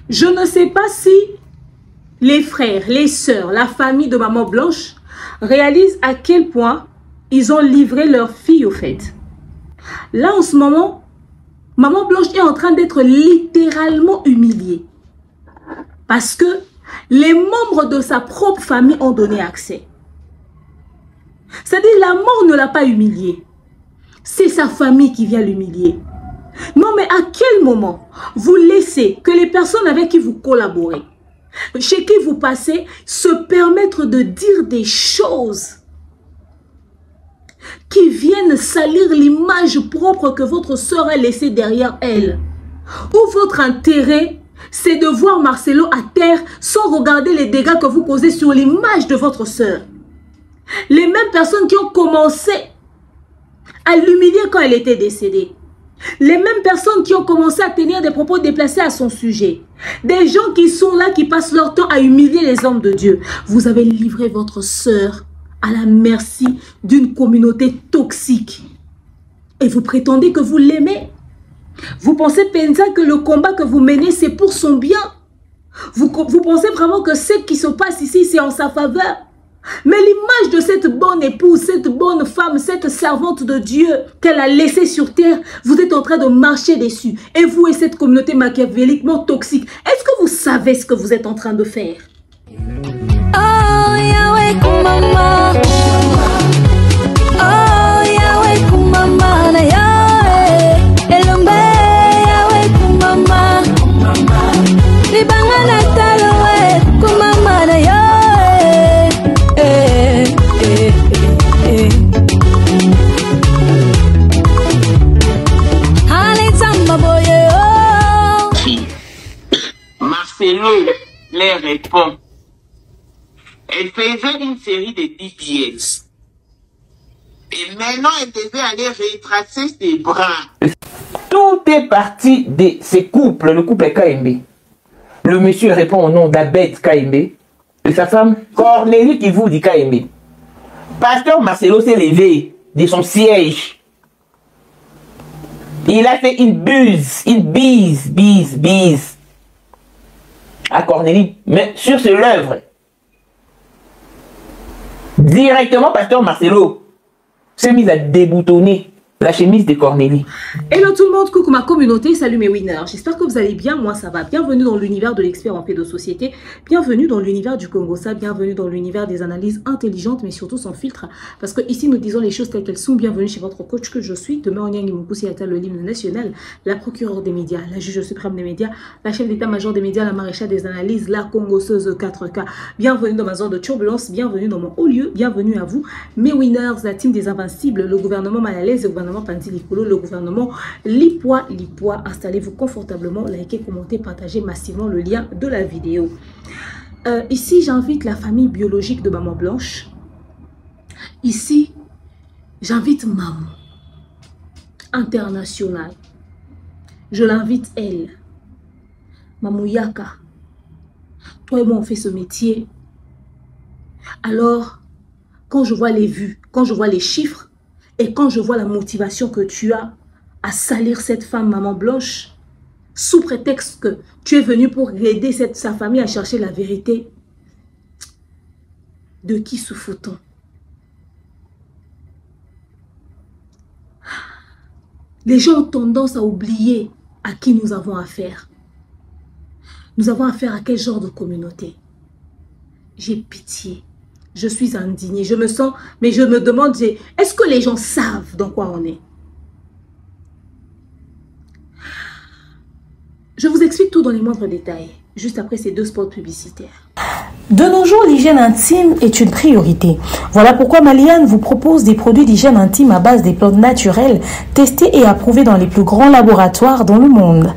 Je ne sais pas si les frères, les sœurs, la famille de Maman Blanche réalisent à quel point ils ont livré leur fille au fait. Là, en ce moment, Maman Blanche est en train d'être littéralement humiliée. Parce que les membres de sa propre famille ont donné accès. C'est-à-dire, la mort ne l'a pas humiliée. C'est sa famille qui vient l'humilier. Non, mais à quel moment vous laissez que les personnes avec qui vous collaborez, chez qui vous passez, se permettre de dire des choses qui viennent salir l'image propre que votre sœur a laissée derrière elle? Ou votre intérêt, c'est de voir Marcelo à terre sans regarder les dégâts que vous causez sur l'image de votre sœur. Les mêmes personnes qui ont commencé à l'humilier quand elle était décédée. Les mêmes personnes qui ont commencé à tenir des propos déplacés à son sujet. Des gens qui sont là, qui passent leur temps à humilier les hommes de Dieu. Vous avez livré votre sœur à la merci d'une communauté toxique. Et vous prétendez que vous l'aimez. Vous pensez, Penza, que le combat que vous menez, c'est pour son bien. Vous pensez vraiment que ce qui se passe ici, c'est en sa faveur. Mais l'image de cette bonne épouse, cette bonne femme, cette servante de Dieu qu'elle a laissée sur terre, vous êtes en train de marcher dessus. Et vous et cette communauté machiavéliquement toxique, est-ce que vous savez ce que vous êtes en train de faire? Oh, Yahweh, Kumama. Oh, Yahweh, Kumama, Yahweh. Elombe, Yahweh, Kumama. Libangana talowe, Kumama, Yahweh. Marcelo les répond. Elle faisait une série de 10 pièces. Et maintenant, elle devait aller retracer ses bras. Tout est parti de ces couples, le couple KMB. Le monsieur répond au nom d'Abed KMB. Et sa femme, Cornélie qui vous dit KMB. Pasteur Marcelo s'est levé de son siège. Il a fait une bise à Cornélie, mais sur ce l'œuvre. Directement, Pasteur Marcelo s'est mis à déboutonner la chemise de Cornélie. Hello tout le monde, coucou ma communauté, salut mes winners. J'espère que vous allez bien, moi ça va. Bienvenue dans l'univers de l'expert en paix de société. Bienvenue dans l'univers du Congossa. Bienvenue dans l'univers des analyses intelligentes, mais surtout sans filtre. Parce que ici nous disons les choses telles qu'elles sont. Bienvenue chez votre coach que je suis. Demain, Onyang Moukousi Atal, le l'hymne national, la procureure des médias, la juge suprême des médias, la chef d'état-major des médias, la maréchale des analyses, la congosseuse 4K. Bienvenue dans ma zone de turbulence. Bienvenue dans mon haut lieu. Bienvenue à vous, mes winners, la team des invincibles, le gouvernement malalaise, le gouvernement Pandi Likolo, le gouvernement Lipois. Installez-vous confortablement, likez, commentez, partagez massivement le lien de la vidéo. Ici, j'invite la famille biologique de Maman Blanche. Ici, j'invite Maman internationale. Je l'invite elle. Maman Yaka. Toi et moi, on fait ce métier. Alors, quand je vois les vues, quand je vois les chiffres, et quand je vois la motivation que tu as à salir cette femme Maman Blanche, sous prétexte que tu es venu pour aider sa famille à chercher la vérité, de qui se fout-on? Les gens ont tendance à oublier à qui nous avons affaire. Nous avons affaire à quel genre de communauté? J'ai pitié. Je suis indignée, je me sens, mais je me demande, est-ce que les gens savent dans quoi on est? Je vous explique tout dans les moindres détails, juste après ces 2 spots publicitaires. De nos jours, l'hygiène intime est une priorité. Voilà pourquoi Maliane vous propose des produits d'hygiène intime à base des plantes naturelles, testés et approuvés dans les plus grands laboratoires dans le monde.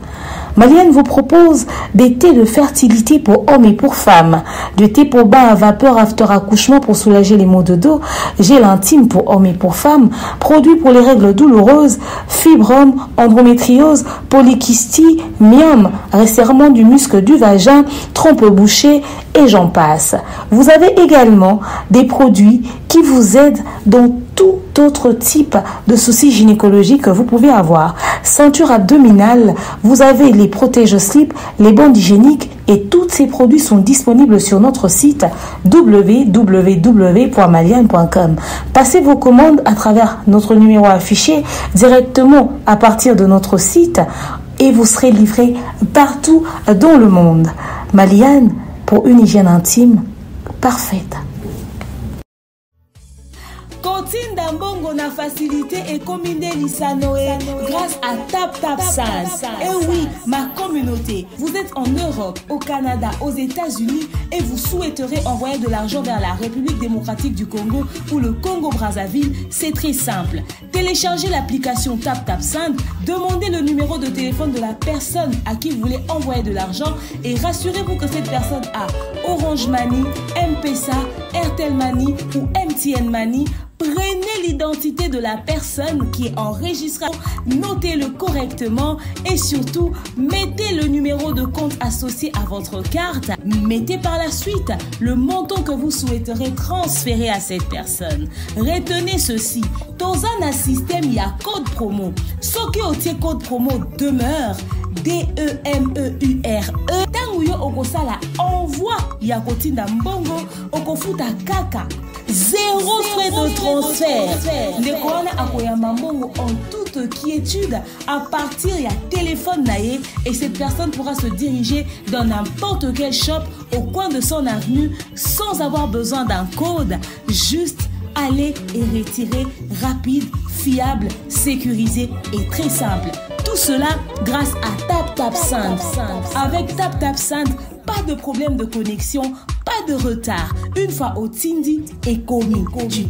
Maliane vous propose des thés de fertilité pour hommes et pour femmes, de thé pour bain à vapeur after accouchement pour soulager les maux de dos, gel intime pour hommes et pour femmes, produits pour les règles douloureuses, fibrome, endométriose, polykystie, myome, resserrement du muscle du vagin, trompe bouchée et j'en passe. Vous avez également des produits qui vous aident dans tout autre type de soucis gynécologiques que vous pouvez avoir. Ceinture abdominale, vous avez les protège-slip, les bandes hygiéniques et tous ces produits sont disponibles sur notre site www.maliane.com. Passez vos commandes à travers notre numéro affiché directement à partir de notre site et vous serez livré partout dans le monde. Maliane, pour une hygiène intime parfaite. Continue d'ambongo na facilité et combiner l'Isanoé grâce à TapTapSend. Et oui, ma communauté, vous êtes en Europe, au Canada, aux États-Unis et vous souhaiterez envoyer de l'argent vers la République démocratique du Congo ou le Congo-Brazzaville, c'est très simple. Téléchargez l'application TapTapSend, demandez le numéro de téléphone de la personne à qui vous voulez envoyer de l'argent et rassurez-vous que cette personne a Orange Money, M-Pesa, Airtel Money ou MTN Money. Prenez l'identité de la personne qui est enregistrée, notez-le correctement et surtout, mettez le numéro de compte associé à votre carte. Mettez par la suite le montant que vous souhaiterez transférer à cette personne. Retenez ceci, dans un système, il y a code promo. Ce qui est code promo demeure, DEMEURE. Tanguyo okosala envoi ya kotinda mbongo okofuta kaka. Zéro frais de transfert. Les corona akoyama mbongo en toute quiétude à partir ya téléphone naïe et cette personne pourra se diriger dans n'importe quel shop au coin de son avenue sans avoir besoin d'un code. Juste aller et retirer rapide, fiable, sécurisé et très simple. Tout cela grâce à TapTapSend. Avec TapTapSend, pas de problème de connexion, pas de retard. Une fois au Tindi et commis, tu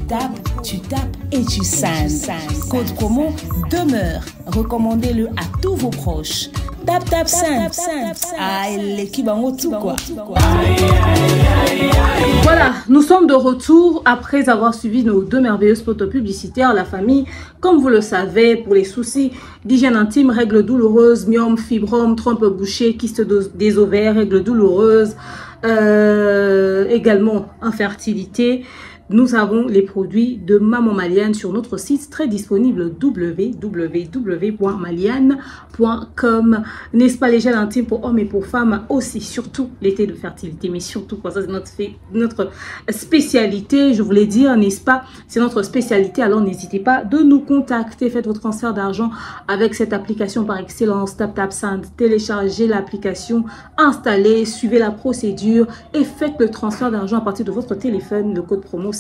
tapes et tu sends. Code promo demeure. Recommandez-le à tous vos proches. TapTapSend. Ah, l'équipe en tout quoi. Voilà, nous sommes de retour après avoir suivi nos deux merveilleux spots publicitaires. La famille, comme vous le savez, pour les soucis d'hygiène intime, règles douloureuses, myome, fibrome, trompe bouchée, kyste des ovaires, règles douloureuses, également infertilité. Nous avons les produits de Maman Maliane sur notre site très disponible www.maliane.com. N'est-ce pas les gels intimes pour hommes et pour femmes aussi, surtout l'été de fertilité, mais surtout quoi, ça c'est notre spécialité, je voulais dire, n'est-ce pas, c'est notre spécialité, alors n'hésitez pas de nous contacter, faites votre transfert d'argent avec cette application par excellence, TapTapSend, téléchargez l'application, installez, suivez la procédure et faites le transfert d'argent à partir de votre téléphone, le code promo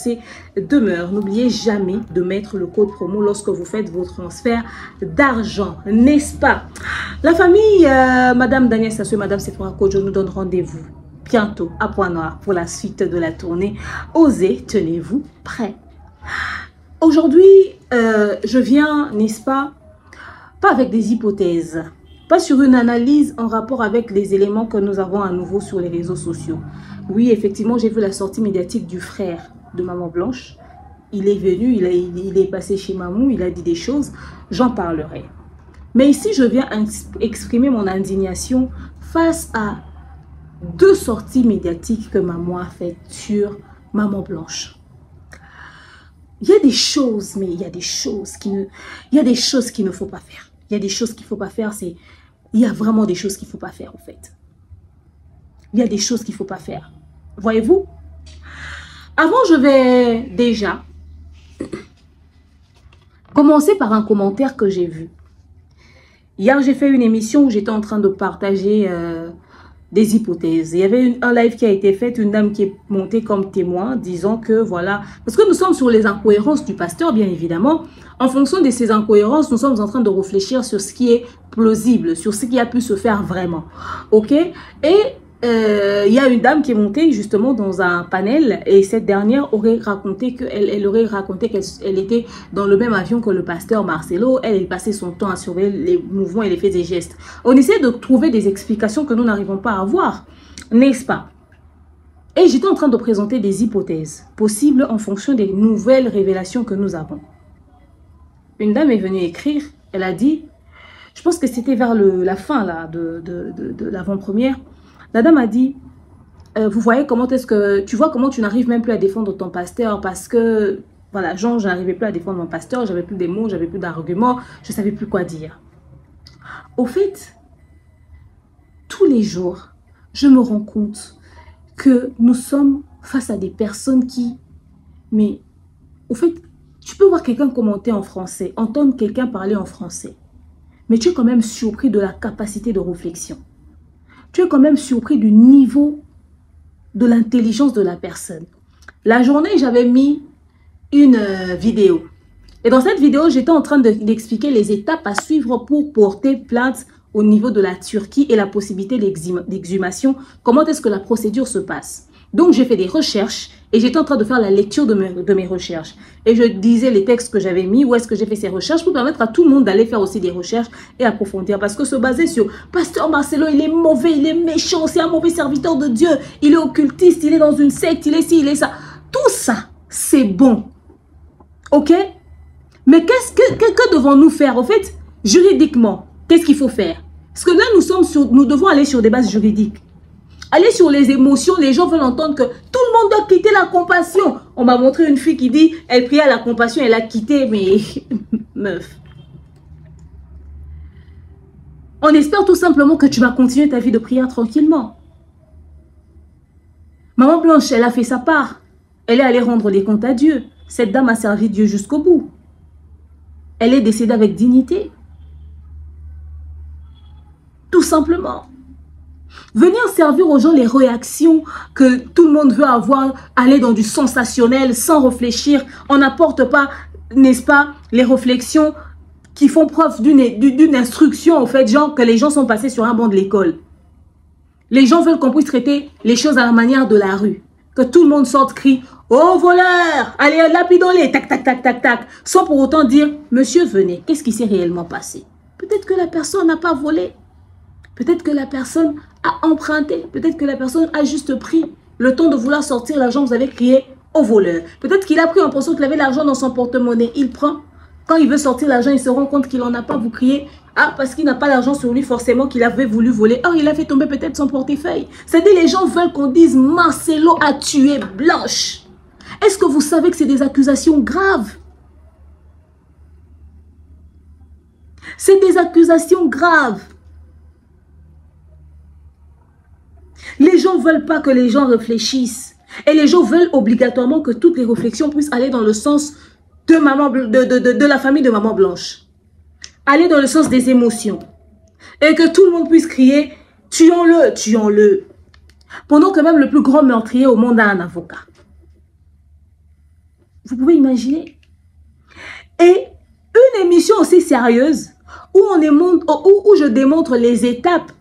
demeure. N'oubliez jamais de mettre le code promo lorsque vous faites vos transferts d'argent, n'est-ce pas? La famille Madame Daniel Sassou et Madame Sephora Kojo nous donne rendez-vous bientôt à Point Noir pour la suite de la tournée. Osez, tenez-vous prêts. Aujourd'hui, je viens, n'est-ce pas avec des hypothèses, pas sur une analyse en rapport avec les éléments que nous avons à nouveau sur les réseaux sociaux. Oui, effectivement, j'ai vu la sortie médiatique du frère de Maman Blanche. Il est venu, il est passé chez Mamou, il a dit des choses, j'en parlerai. Mais ici, je viens exprimer mon indignation face à deux sorties médiatiques que Maman a faites sur Maman Blanche. Il y a des choses, mais il y a des choses qu'il ne faut pas faire. Il y a des choses qu'il ne faut pas faire, il y a vraiment des choses qu'il ne faut pas faire en fait. Il y a des choses qu'il ne faut pas faire. Voyez-vous? Avant, je vais déjà commencer par un commentaire que j'ai vu. Hier, j'ai fait une émission où j'étais en train de partager des hypothèses. Il y avait un live qui a été fait, une dame qui est montée comme témoin, disant que voilà, parce que nous sommes sur les incohérences du pasteur, bien évidemment. En fonction de ces incohérences, nous sommes en train de réfléchir sur ce qui est plausible, sur ce qui a pu se faire vraiment. Ok? Et il y a une dame qui est montée justement dans un panel et cette dernière aurait raconté qu'elle aurait raconté qu'elle était dans le même avion que le pasteur Marcelo. Elle passait son temps à surveiller les mouvements et les faits et gestes. On essaie de trouver des explications que nous n'arrivons pas à avoir, n'est-ce pas? Et j'étais en train de présenter des hypothèses possibles en fonction des nouvelles révélations que nous avons. Une dame est venue écrire, elle a dit, je pense que c'était vers la fin là, de l'avant-première. La dame a dit, vous voyez comment est-ce que, tu vois comment tu n'arrives même plus à défendre ton pasteur parce que Voilà, genre, je n'arrivais plus à défendre mon pasteur, j'avais plus des mots, j'avais plus d'arguments, je ne savais plus quoi dire. Au fait, tous les jours, je me rends compte que nous sommes face à des personnes qui... Mais, au fait, tu peux voir quelqu'un commenter en français, entendre quelqu'un parler en français. Mais tu es quand même surpris de la capacité de réflexion. Tu es quand même surpris du niveau de l'intelligence de la personne. La journée, j'avais mis une vidéo. Et dans cette vidéo, j'étais en train d'expliquer les étapes à suivre pour porter plainte au niveau de la Turquie et la possibilité d'exhumation. Comment est-ce que la procédure se passe? Donc, j'ai fait des recherches et j'étais en train de faire la lecture de mes recherches. Et je disais les textes que j'avais mis, où est-ce que j'ai fait ces recherches pour permettre à tout le monde d'aller faire aussi des recherches et approfondir. Parce que se baser sur Pasteur Marcelo, il est mauvais, il est méchant, c'est un mauvais serviteur de Dieu, il est occultiste, il est dans une secte, il est ci, il est ça. Tout ça, c'est bon. Ok? Mais que devons-nous faire, au fait, juridiquement? Qu'est-ce qu'il faut faire? Parce que là, nous devons aller sur des bases juridiques. Aller sur les émotions, les gens veulent entendre que tout le monde doit quitter la compassion. On m'a montré une fille qui dit, elle priait à la compassion, elle a quitté, mais meuf. On espère tout simplement que tu vas continuer ta vie de prière tranquillement. Maman Blanche, elle a fait sa part. Elle est allée rendre les comptes à Dieu. Cette dame a servi Dieu jusqu'au bout. Elle est décédée avec dignité. Tout simplement. Venir servir aux gens les réactions que tout le monde veut avoir, aller dans du sensationnel sans réfléchir. On n'apporte pas, n'est-ce pas, les réflexions qui font preuve d'une instruction, en fait, genre que les gens sont passés sur un banc de l'école. Les gens veulent qu'on puisse traiter les choses à la manière de la rue. Que tout le monde sorte, crie « Oh voleur, allez lapidons-les, tac, tac, tac, tac, tac », sans pour autant dire « Monsieur, venez, qu'est-ce qui s'est réellement passé ?» Peut-être que la personne n'a pas volé. Peut-être que la personne a emprunté. Peut-être que la personne a juste pris le temps de vouloir sortir l'argent. Vous avez crié au voleur. Peut-être qu'il a pris en pensant qu'il avait l'argent dans son porte-monnaie. Il prend. Quand il veut sortir l'argent, il se rend compte qu'il n'en a pas. Vous criez, ah, parce qu'il n'a pas l'argent sur lui, forcément qu'il avait voulu voler. Or, il a fait tomber peut-être son portefeuille. C'est-à-dire, les gens veulent qu'on dise Marcelo a tué Blanche. Est-ce que vous savez que c'est des accusations graves? C'est des accusations graves. Les gens ne veulent pas que les gens réfléchissent. Et les gens veulent obligatoirement que toutes les réflexions puissent aller dans le sens de la famille de Maman Blanche. Aller dans le sens des émotions. Et que tout le monde puisse crier « Tuons-le, tuons-le ». Pendant que même le plus grand meurtrier au monde a un avocat. Vous pouvez imaginer? Et une émission aussi sérieuse où je démontre les étapes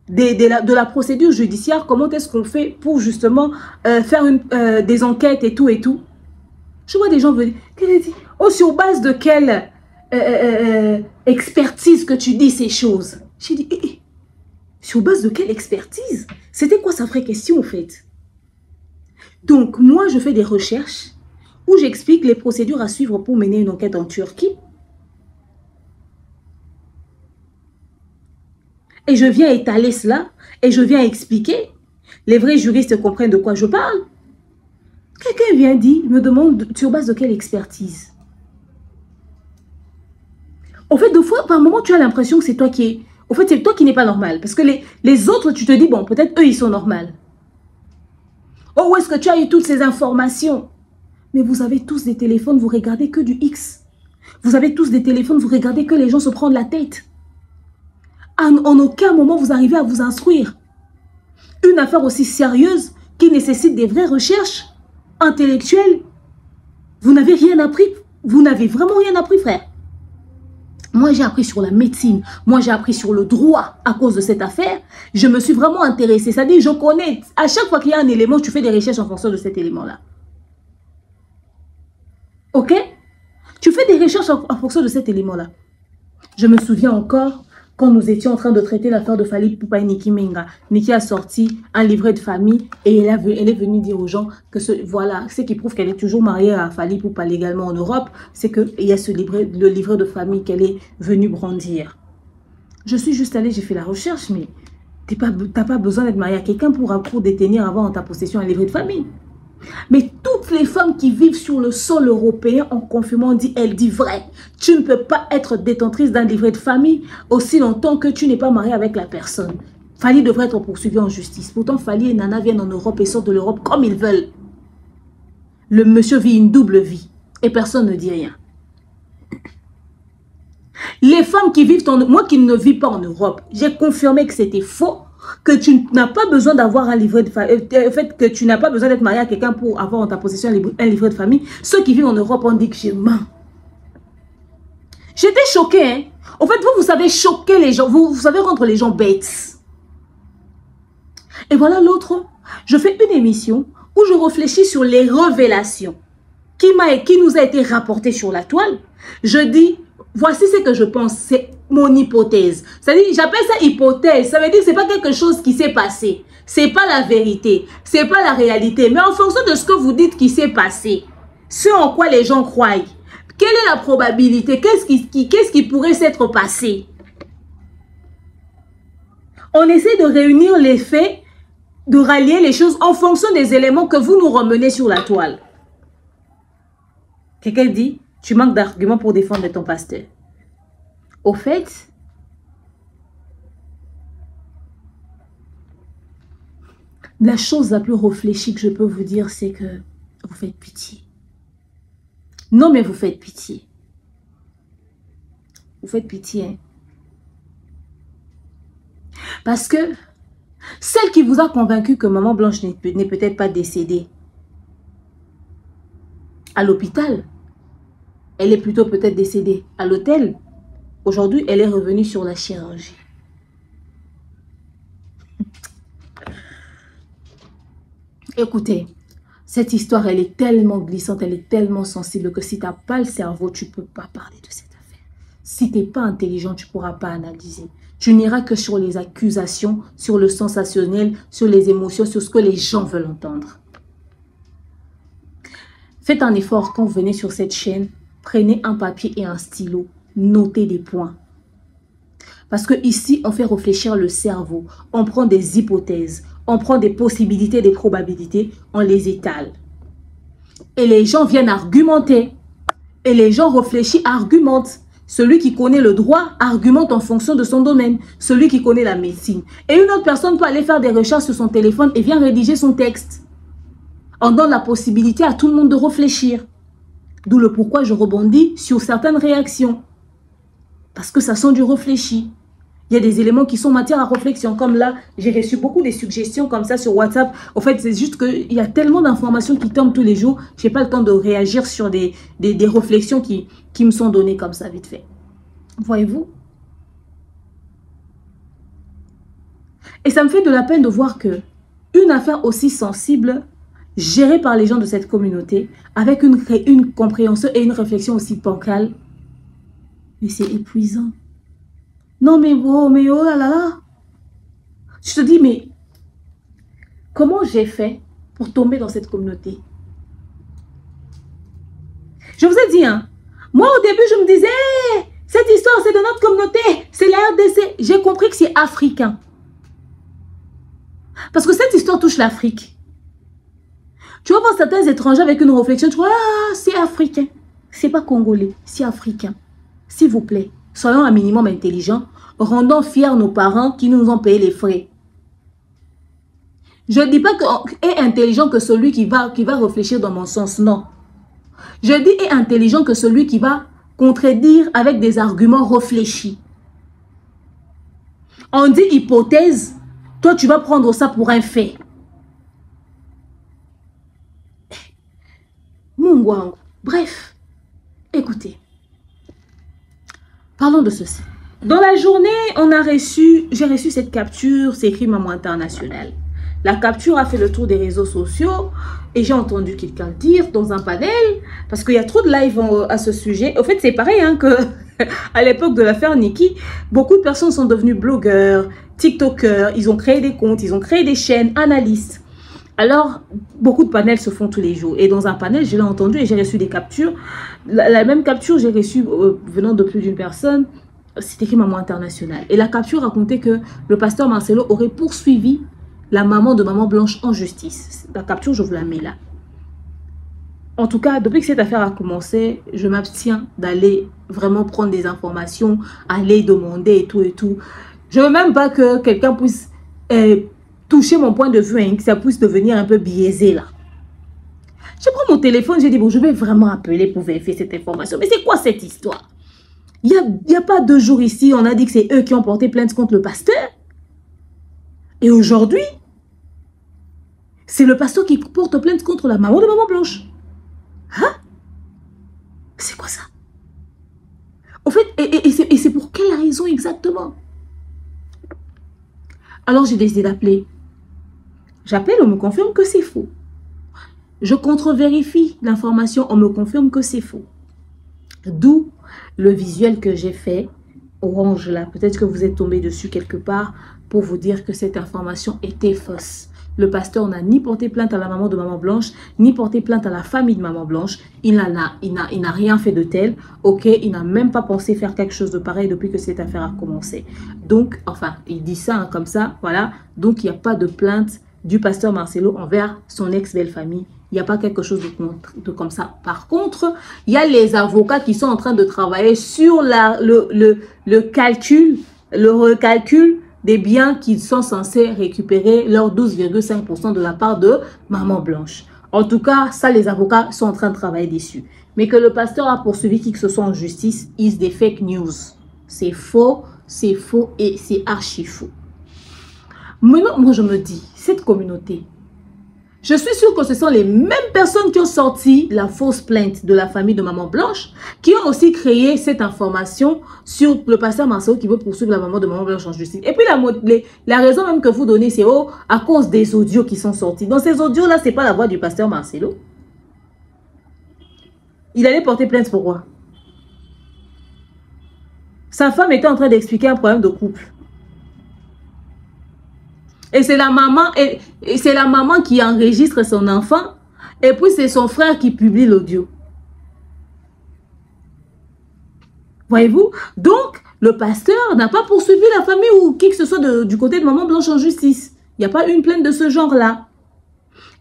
de la procédure judiciaire, comment est-ce qu'on fait pour justement faire des enquêtes et tout et tout. Je vois des gens venir, oh, sur base de quelle expertise que tu dis ces choses? J'ai dit, sur base de quelle expertise? C'était quoi sa vraie question en fait? Donc moi je fais des recherches où j'explique les procédures à suivre pour mener une enquête en Turquie. Et je viens étaler cela, et je viens expliquer. Les vrais juristes comprennent de quoi je parle. Quelqu'un vient dire, me demande sur base de quelle expertise. En fait, deux fois, par moment, tu as l'impression que c'est toi qui es... En fait, c'est toi qui n'es pas normal. Parce que les autres, tu te dis, bon, peut-être eux, ils sont normaux. Oh, où est-ce que tu as eu toutes ces informations? Mais vous avez tous des téléphones, vous regardez que du X. Vous avez tous des téléphones, vous regardez que les gens se prennent la tête. En aucun moment, vous arrivez à vous instruire. Une affaire aussi sérieuse qui nécessite des vraies recherches intellectuelles. Vous n'avez rien appris. Vous n'avez vraiment rien appris, frère. Moi, j'ai appris sur la médecine. Moi, j'ai appris sur le droit à cause de cette affaire. Je me suis vraiment intéressée. C'est-à-dire, je connais. À chaque fois qu'il y a un élément, tu fais des recherches en fonction de cet élément-là. Ok? Tu fais des recherches en fonction de cet élément-là. Je me souviens encore... Quand nous étions en train de traiter l'affaire de Fally Ipupa et Nicki Menga, Nicki a sorti un livret de famille et elle est venue dire aux gens que voilà, ce qui prouve qu'elle est toujours mariée à Fally Ipupa légalement en Europe, c'est qu'il y a le livret de famille qu'elle est venue brandir. Je suis juste allée, j'ai fait la recherche, mais tu n'as pas besoin d'être mariée à quelqu'un pour détenir, avoir en ta possession un livret de famille. Mais toutes les femmes qui vivent sur le sol européen en confirmant, elle dit vrai. Tu ne peux pas être détentrice d'un livret de famille aussi longtemps que tu n'es pas marié avec la personne. Fally devrait être poursuivi en justice. Pourtant, Fally et Nana viennent en Europe et sortent de l'Europe comme ils veulent. Le monsieur vit une double vie et personne ne dit rien. Les femmes qui vivent moi qui ne vis pas en Europe, j'ai confirmé que c'était faux, que tu n'as pas besoin d'avoir un livret de famille, fait que tu n'as pas besoin d'être marié à quelqu'un pour avoir en ta possession un livret de famille. Ceux qui vivent en Europe ont dit que je mens. J'étais choquée, hein. En fait, vous savez choquer les gens, vous savez rendre les gens bêtes. Et voilà l'autre, je fais une émission où je réfléchis sur les révélations qui nous a été rapportées sur la toile. Je dis, voici ce que je pense, c'est mon hypothèse. C'est-à-dire, j'appelle ça hypothèse. Ça veut dire que ce n'est pas quelque chose qui s'est passé. Ce n'est pas la vérité. Ce n'est pas la réalité. Mais en fonction de ce que vous dites qui s'est passé, ce en quoi les gens croient, quelle est la probabilité? Qu'est-ce qui pourrait s'être passé? On essaie de réunir les faits, de rallier les choses en fonction des éléments que vous nous ramenez sur la toile. Quelqu'un dit, tu manques d'arguments pour défendre ton pasteur. Au fait, la chose la plus réfléchie que je peux vous dire, c'est que vous faites pitié. Non, mais vous faites pitié. Vous faites pitié. Hein? Parce que celle qui vous a convaincu que Maman Blanche n'est peut-être pas décédée à l'hôpital, elle est plutôt peut-être décédée à l'hôtel. Aujourd'hui, elle est revenue sur la chirurgie. Écoutez, cette histoire, elle est tellement glissante, elle est tellement sensible que si tu n'as pas le cerveau, tu ne peux pas parler de cette affaire. Si tu n'es pas intelligent, tu ne pourras pas analyser. Tu n'iras que sur les accusations, sur le sensationnel, sur les émotions, sur ce que les gens veulent entendre. Faites un effort quand vous venez sur cette chaîne. Prenez un papier et un stylo. Notez des points. Parce que ici, on fait réfléchir le cerveau. On prend des hypothèses. On prend des possibilités, des probabilités. On les étale. Et les gens viennent argumenter. Et les gens réfléchissent, argumentent. Celui qui connaît le droit argumente en fonction de son domaine. Celui qui connaît la médecine. Et une autre personne peut aller faire des recherches sur son téléphone et vient rédiger son texte. On donne la possibilité à tout le monde de réfléchir. D'où le pourquoi je rebondis sur certaines réactions. Parce que ça sent du réfléchi. Il y a des éléments qui sont matière à réflexion. Comme là, j'ai reçu beaucoup de suggestions comme ça sur WhatsApp. En fait, c'est juste qu'il y a tellement d'informations qui tombent tous les jours. Je n'ai pas le temps de réagir sur des réflexions qui me sont données comme ça, vite fait. Voyez-vous? Et ça me fait de la peine de voir que une affaire aussi sensible, gérée par les gens de cette communauté, avec une compréhension et une réflexion aussi bancale, mais c'est épuisant. Non mais oh là là. Je te dis, mais comment j'ai fait pour tomber dans cette communauté? Je vous ai dit, hein, moi au début je me disais, cette histoire c'est de notre communauté, c'est la RDC. J'ai compris que c'est africain. Parce que cette histoire touche l'Afrique. Tu vas voir certains étrangers avec une réflexion, tu vois, ah, c'est africain. C'est pas congolais, c'est africain. S'il vous plaît, soyons un minimum intelligents. Rendons fiers nos parents qui nous ont payé les frais. Je ne dis pas qu'est intelligent que celui qui va réfléchir dans mon sens, non. Je dis est intelligent que celui qui va contredire avec des arguments réfléchis. On dit hypothèse, toi tu vas prendre ça pour un fait. Mungwangu. Bref, écoutez. Parlons de ceci. Dans la journée, j'ai reçu cette capture, c'est écrit Maman Internationale. La capture a fait le tour des réseaux sociaux et j'ai entendu quelqu'un dire dans un panel, parce qu'il y a trop de live à ce sujet. Au fait, c'est pareil hein, que à l'époque de l'affaire Niki, beaucoup de personnes sont devenues blogueurs, tiktokers, ils ont créé des comptes, ils ont créé des chaînes, analystes. Alors, beaucoup de panels se font tous les jours. Et dans un panel, je l'ai entendu et j'ai reçu des captures. La même capture, j'ai reçue venant de plus d'une personne. C'est écrit Maman Internationale. Et la capture racontait que le pasteur Marcelo aurait poursuivi la maman de Maman Blanche en justice. La capture, je vous la mets là. En tout cas, depuis que cette affaire a commencé, je m'abstiens d'aller vraiment prendre des informations, aller demander et tout et tout. Je ne veux même pas que quelqu'un puisse toucher mon point de vue, hein, que ça puisse devenir un peu biaisé là. Je prends mon téléphone, j'ai dit, bon, je vais vraiment appeler pour vérifier cette information. Mais c'est quoi cette histoire? Il n'y a pas 2 jours ici, on a dit que c'est eux qui ont porté plainte contre le pasteur. Et aujourd'hui, c'est le pasteur qui porte plainte contre la maman de Maman Blanche. Hein? C'est quoi ça? Au fait, et c'est pour quelle raison exactement? Alors j'ai décidé d'appeler. J'appelle, on me confirme que c'est faux. Je contre-vérifie l'information, on me confirme que c'est faux. D'où le visuel que j'ai fait, orange là. Peut-être que vous êtes tombé dessus quelque part pour vous dire que cette information était fausse. Le pasteur n'a ni porté plainte à la maman de Maman Blanche, ni porté plainte à la famille de Maman Blanche. Il n'a rien fait de tel. Ok, il n'a même pas pensé faire quelque chose de pareil depuis que cette affaire a commencé. Donc, enfin, il dit ça hein, comme ça, voilà. Donc, il n'y a pas de plainte du pasteur Marcelo envers son ex-belle-famille. Il n'y a pas quelque chose de comme ça. Par contre, il y a les avocats qui sont en train de travailler sur le calcul, le recalcul des biens qu'ils sont censés récupérer leurs 12,5% de la part de Maman Blanche. En tout cas, ça, les avocats sont en train de travailler dessus. Mais que le pasteur a poursuivi qui que ce soit en justice, is des fake news. C'est faux et c'est archi faux. Maintenant, moi, je me dis, cette communauté, je suis sûre que ce sont les mêmes personnes qui ont sorti la fausse plainte de la famille de Maman Blanche, qui ont aussi créé cette information sur le pasteur Marcelo qui veut poursuivre la maman de Maman Blanche en justice. Et puis la raison même que vous donnez, c'est à cause des audios qui sont sortis. Dans ces audios-là, ce n'est pas la voix du pasteur Marcelo. Il allait porter plainte pour quoi? Sa femme était en train d'expliquer un problème de couple. Et c'est la maman qui enregistre son enfant. Et puis c'est son frère qui publie l'audio. Voyez-vous? Donc, le pasteur n'a pas poursuivi la famille ou qui que ce soit du côté de Maman Blanche en justice. Il n'y a pas une plainte de ce genre-là.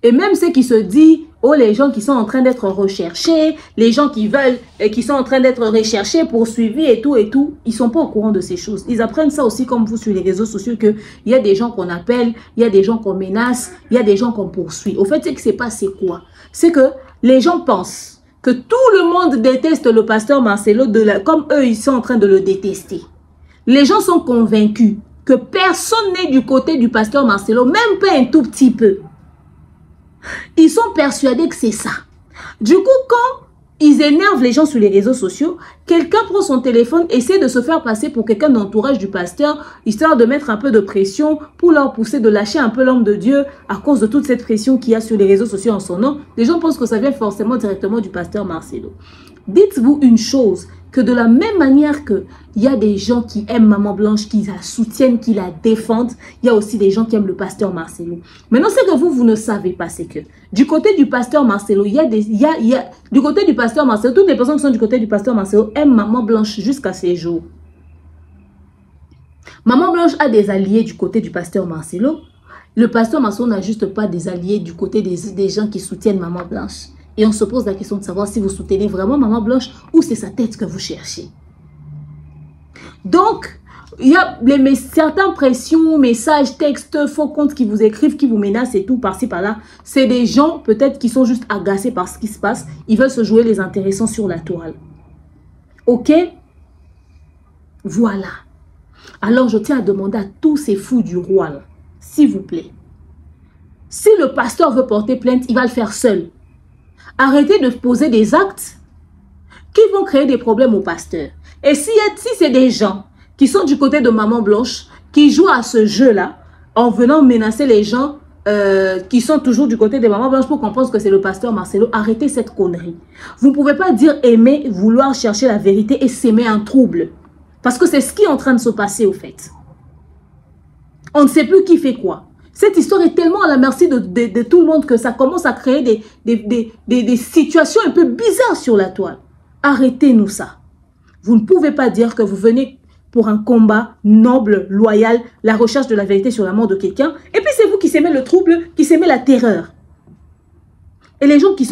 Et même ceux qui se disent, oh, les gens qui sont en train d'être recherchés, les gens qui veulent, qui sont en train d'être recherchés, poursuivis et tout, ils ne sont pas au courant de ces choses. Ils apprennent ça aussi comme vous sur les réseaux sociaux, qu'il y a des gens qu'on appelle, il y a des gens qu'on menace, il y a des gens qu'on poursuit. Au fait, ce qui s'est passé quoi? C'est que les gens pensent que tout le monde déteste le pasteur Marcelo, comme eux, ils sont en train de le détester. Les gens sont convaincus que personne n'est du côté du pasteur Marcelo, même pas un tout petit peu. Ils sont persuadés que c'est ça. Du coup, quand ils énervent les gens sur les réseaux sociaux, quelqu'un prend son téléphone, essaie de se faire passer pour quelqu'un d'entourage du pasteur, histoire de mettre un peu de pression pour leur pousser de lâcher un peu l'homme de Dieu à cause de toute cette pression qu'il y a sur les réseaux sociaux en son nom. Les gens pensent que ça vient forcément directement du pasteur Marcelo. Dites-vous une chose, que de la même manière qu'il y a des gens qui aiment Maman Blanche, qui la soutiennent, qui la défendent, il y a aussi des gens qui aiment le pasteur Marcelo. Maintenant, ce que vous ne savez pas, c'est que du côté du pasteur Marcelo, du côté du pasteur Marcelo, toutes les personnes qui sont du côté du pasteur Marcelo aiment Maman Blanche jusqu'à ces jours. Maman Blanche a des alliés du côté du pasteur Marcelo. Le pasteur Marcelo n'a juste pas des alliés du côté des gens qui soutiennent Maman Blanche. Et on se pose la question de savoir si vous soutenez vraiment Maman Blanche ou c'est sa tête que vous cherchez. Donc, il y a certaines pressions, messages, textes, faux comptes qui vous écrivent, qui vous menacent et tout, par-ci, par-là. C'est des gens peut-être qui sont juste agacés par ce qui se passe. Ils veulent se jouer les intéressants sur la toile. Ok? Voilà. Alors, je tiens à demander à tous ces fous du roi, s'il vous plaît. Si le pasteur veut porter plainte, il va le faire seul. Arrêtez de poser des actes qui vont créer des problèmes au pasteur. Et si c'est des gens qui sont du côté de Maman Blanche, qui jouent à ce jeu-là, en venant menacer les gens qui sont toujours du côté de Maman Blanche pour qu'on pense que c'est le pasteur Marcelo, arrêtez cette connerie. Vous ne pouvez pas dire aimer, vouloir chercher la vérité et s'aimer un trouble. Parce que c'est ce qui est en train de se passer au fait. On ne sait plus qui fait quoi. Cette histoire est tellement à la merci de tout le monde que ça commence à créer des situations un peu bizarres sur la toile. Arrêtez-nous ça. Vous ne pouvez pas dire que vous venez pour un combat noble, loyal, la recherche de la vérité sur la mort de quelqu'un. Et puis c'est vous qui s'aimez le trouble, qui s'aimez la terreur. Et les gens qui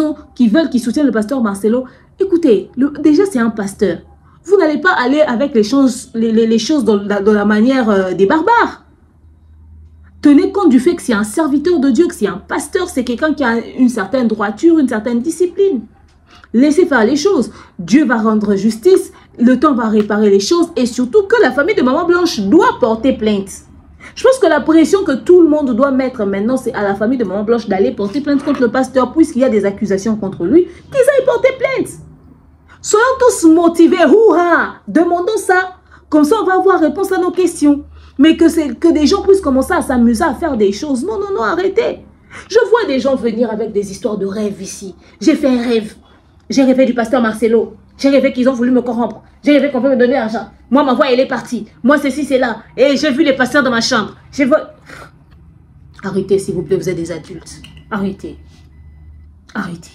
soutiennent le pasteur Marcelo, écoutez, déjà c'est un pasteur. Vous n'allez pas aller avec les choses de la manière des barbares. Tenez compte du fait que c'est un serviteur de Dieu, que c'est un pasteur, c'est quelqu'un qui a une certaine droiture, une certaine discipline. Laissez faire les choses. Dieu va rendre justice, le temps va réparer les choses et surtout que la famille de Maman Blanche doit porter plainte. Je pense que la pression que tout le monde doit mettre maintenant, c'est à la famille de Maman Blanche d'aller porter plainte contre le pasteur puisqu'il y a des accusations contre lui, qu'ils aillent porter plainte. Soyons tous motivés, hurrah, demandons ça. Comme ça, on va avoir réponse à nos questions. Mais que des gens puissent commencer à s'amuser à faire des choses. Non, non, non, arrêtez. Je vois des gens venir avec des histoires de rêves ici. J'ai fait un rêve. J'ai rêvé du pasteur Marcelo. J'ai rêvé qu'ils ont voulu me corrompre. J'ai rêvé qu'on veut me donner l'argent. Moi, ma voix, elle est partie. Moi, ceci, c'est là. Et j'ai vu les pasteurs dans ma chambre. Arrêtez, s'il vous plaît, vous êtes des adultes. Arrêtez. Arrêtez.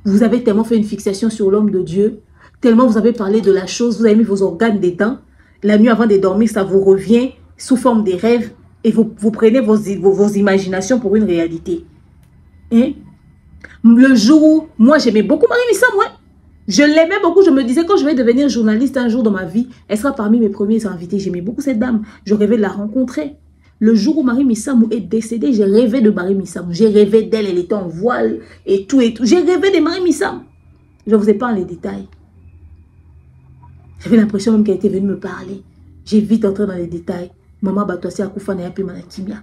Vous avez tellement fait une fixation sur l'homme de Dieu. Tellement vous avez parlé de la chose. Vous avez mis vos organes dedans. La nuit avant de dormir, ça vous revient sous forme des rêves. Et vous prenez vos imaginations pour une réalité. Hein? Le jour où, moi, j'aimais beaucoup Marie Missa, moi. Je l'aimais beaucoup. Je me disais, quand je vais devenir journaliste un jour dans ma vie, elle sera parmi mes premiers invités. J'aimais beaucoup cette dame. Je rêvais de la rencontrer. Le jour où Marie Missamou est décédée, j'ai rêvé de Marie Missamou. J'ai rêvé d'elle, elle était en voile et tout et tout. J'ai rêvé de Marie Missamou. Je ne vous épargne les détails. J'avais l'impression même qu'elle était venue me parler. J'ai vite entré dans les détails. Maman Batoissi Akoufa n'a plus Manakimia.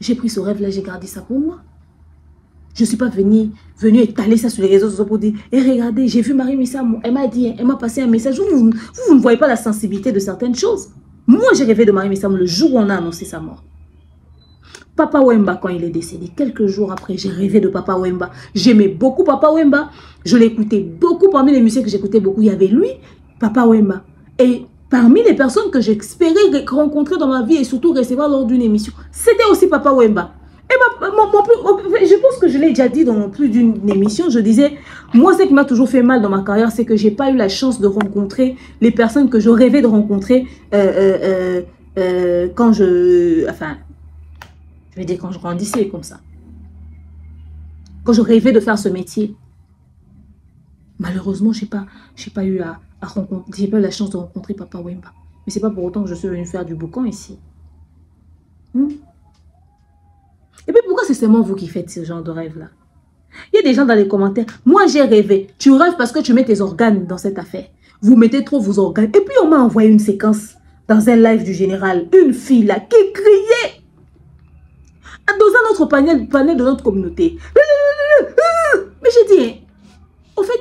J'ai pris ce rêve-là, j'ai gardé ça pour moi. Je ne suis pas venue étaler ça sur les réseaux sociaux pour dire « Et regardez, j'ai vu Marie Missamou. Elle m'a dit, elle m'a passé un message. » Vous ne voyez pas la sensibilité de certaines choses. Moi, j'ai rêvé de Marie Missamou le jour où on a annoncé sa mort. Papa Wemba, quand il est décédé, quelques jours après, j'ai rêvé de Papa Wemba. J'aimais beaucoup Papa Wemba. Je l'écoutais beaucoup. Parmi les musiques que j'écoutais beaucoup, il y avait lui, Papa Wemba. Et parmi les personnes que j'espérais rencontrer dans ma vie et surtout recevoir lors d'une émission, c'était aussi Papa Wemba. Et je pense que je l'ai déjà dit dans plus d'une émission, je disais, moi ce qui m'a toujours fait mal dans ma carrière, c'est que je n'ai pas eu la chance de rencontrer les personnes que je rêvais de rencontrer quand je grandissais comme ça. Quand je rêvais de faire ce métier. Malheureusement, je n'ai pas eu la chance de rencontrer Papa Wemba. Mais ce n'est pas pour autant que je suis venue faire du boucan ici. Et puis pourquoi c'est seulement vous qui faites ce genre de rêve-là? Il y a des gens dans les commentaires. Moi j'ai rêvé. Tu rêves parce que tu mets tes organes dans cette affaire. Vous mettez trop vos organes. Et puis on m'a envoyé une séquence dans un live du général. Une fille là qui criait dans un autre panel de notre communauté. Mais j'ai dit, en fait,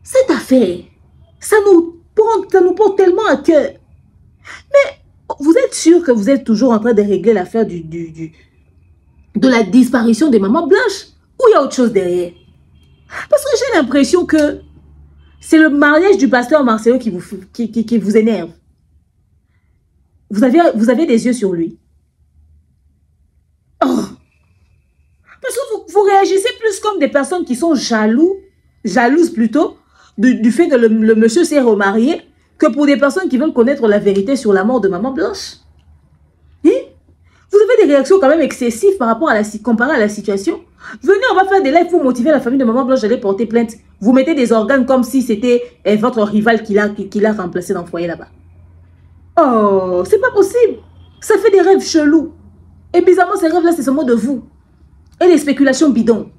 cette affaire, ça nous porte tellement à cœur. Mais vous êtes sûr que vous êtes toujours en train de régler l'affaire de la disparition des mamans blanches ou il y a autre chose derrière? Parce que j'ai l'impression que c'est le mariage du pasteur Marcelo qui vous énerve. Vous avez des yeux sur lui. Oh. Parce que vous réagissez plus comme des personnes qui sont jalouses plutôt, du fait que le monsieur s'est remarié, que pour des personnes qui veulent connaître la vérité sur la mort de Maman Blanche. Vous avez des réactions quand même excessives par rapport comparé à la situation. Venez, on va faire des lives pour motiver la famille de Maman Blanche d'aller porter plainte. Vous mettez des organes comme si c'était votre rival qui l'a remplacé dans le foyer là-bas. Oh, c'est pas possible. Ça fait des rêves chelous. Et bizarrement, ces rêves-là, c'est seulement de vous. Et les spéculations bidons.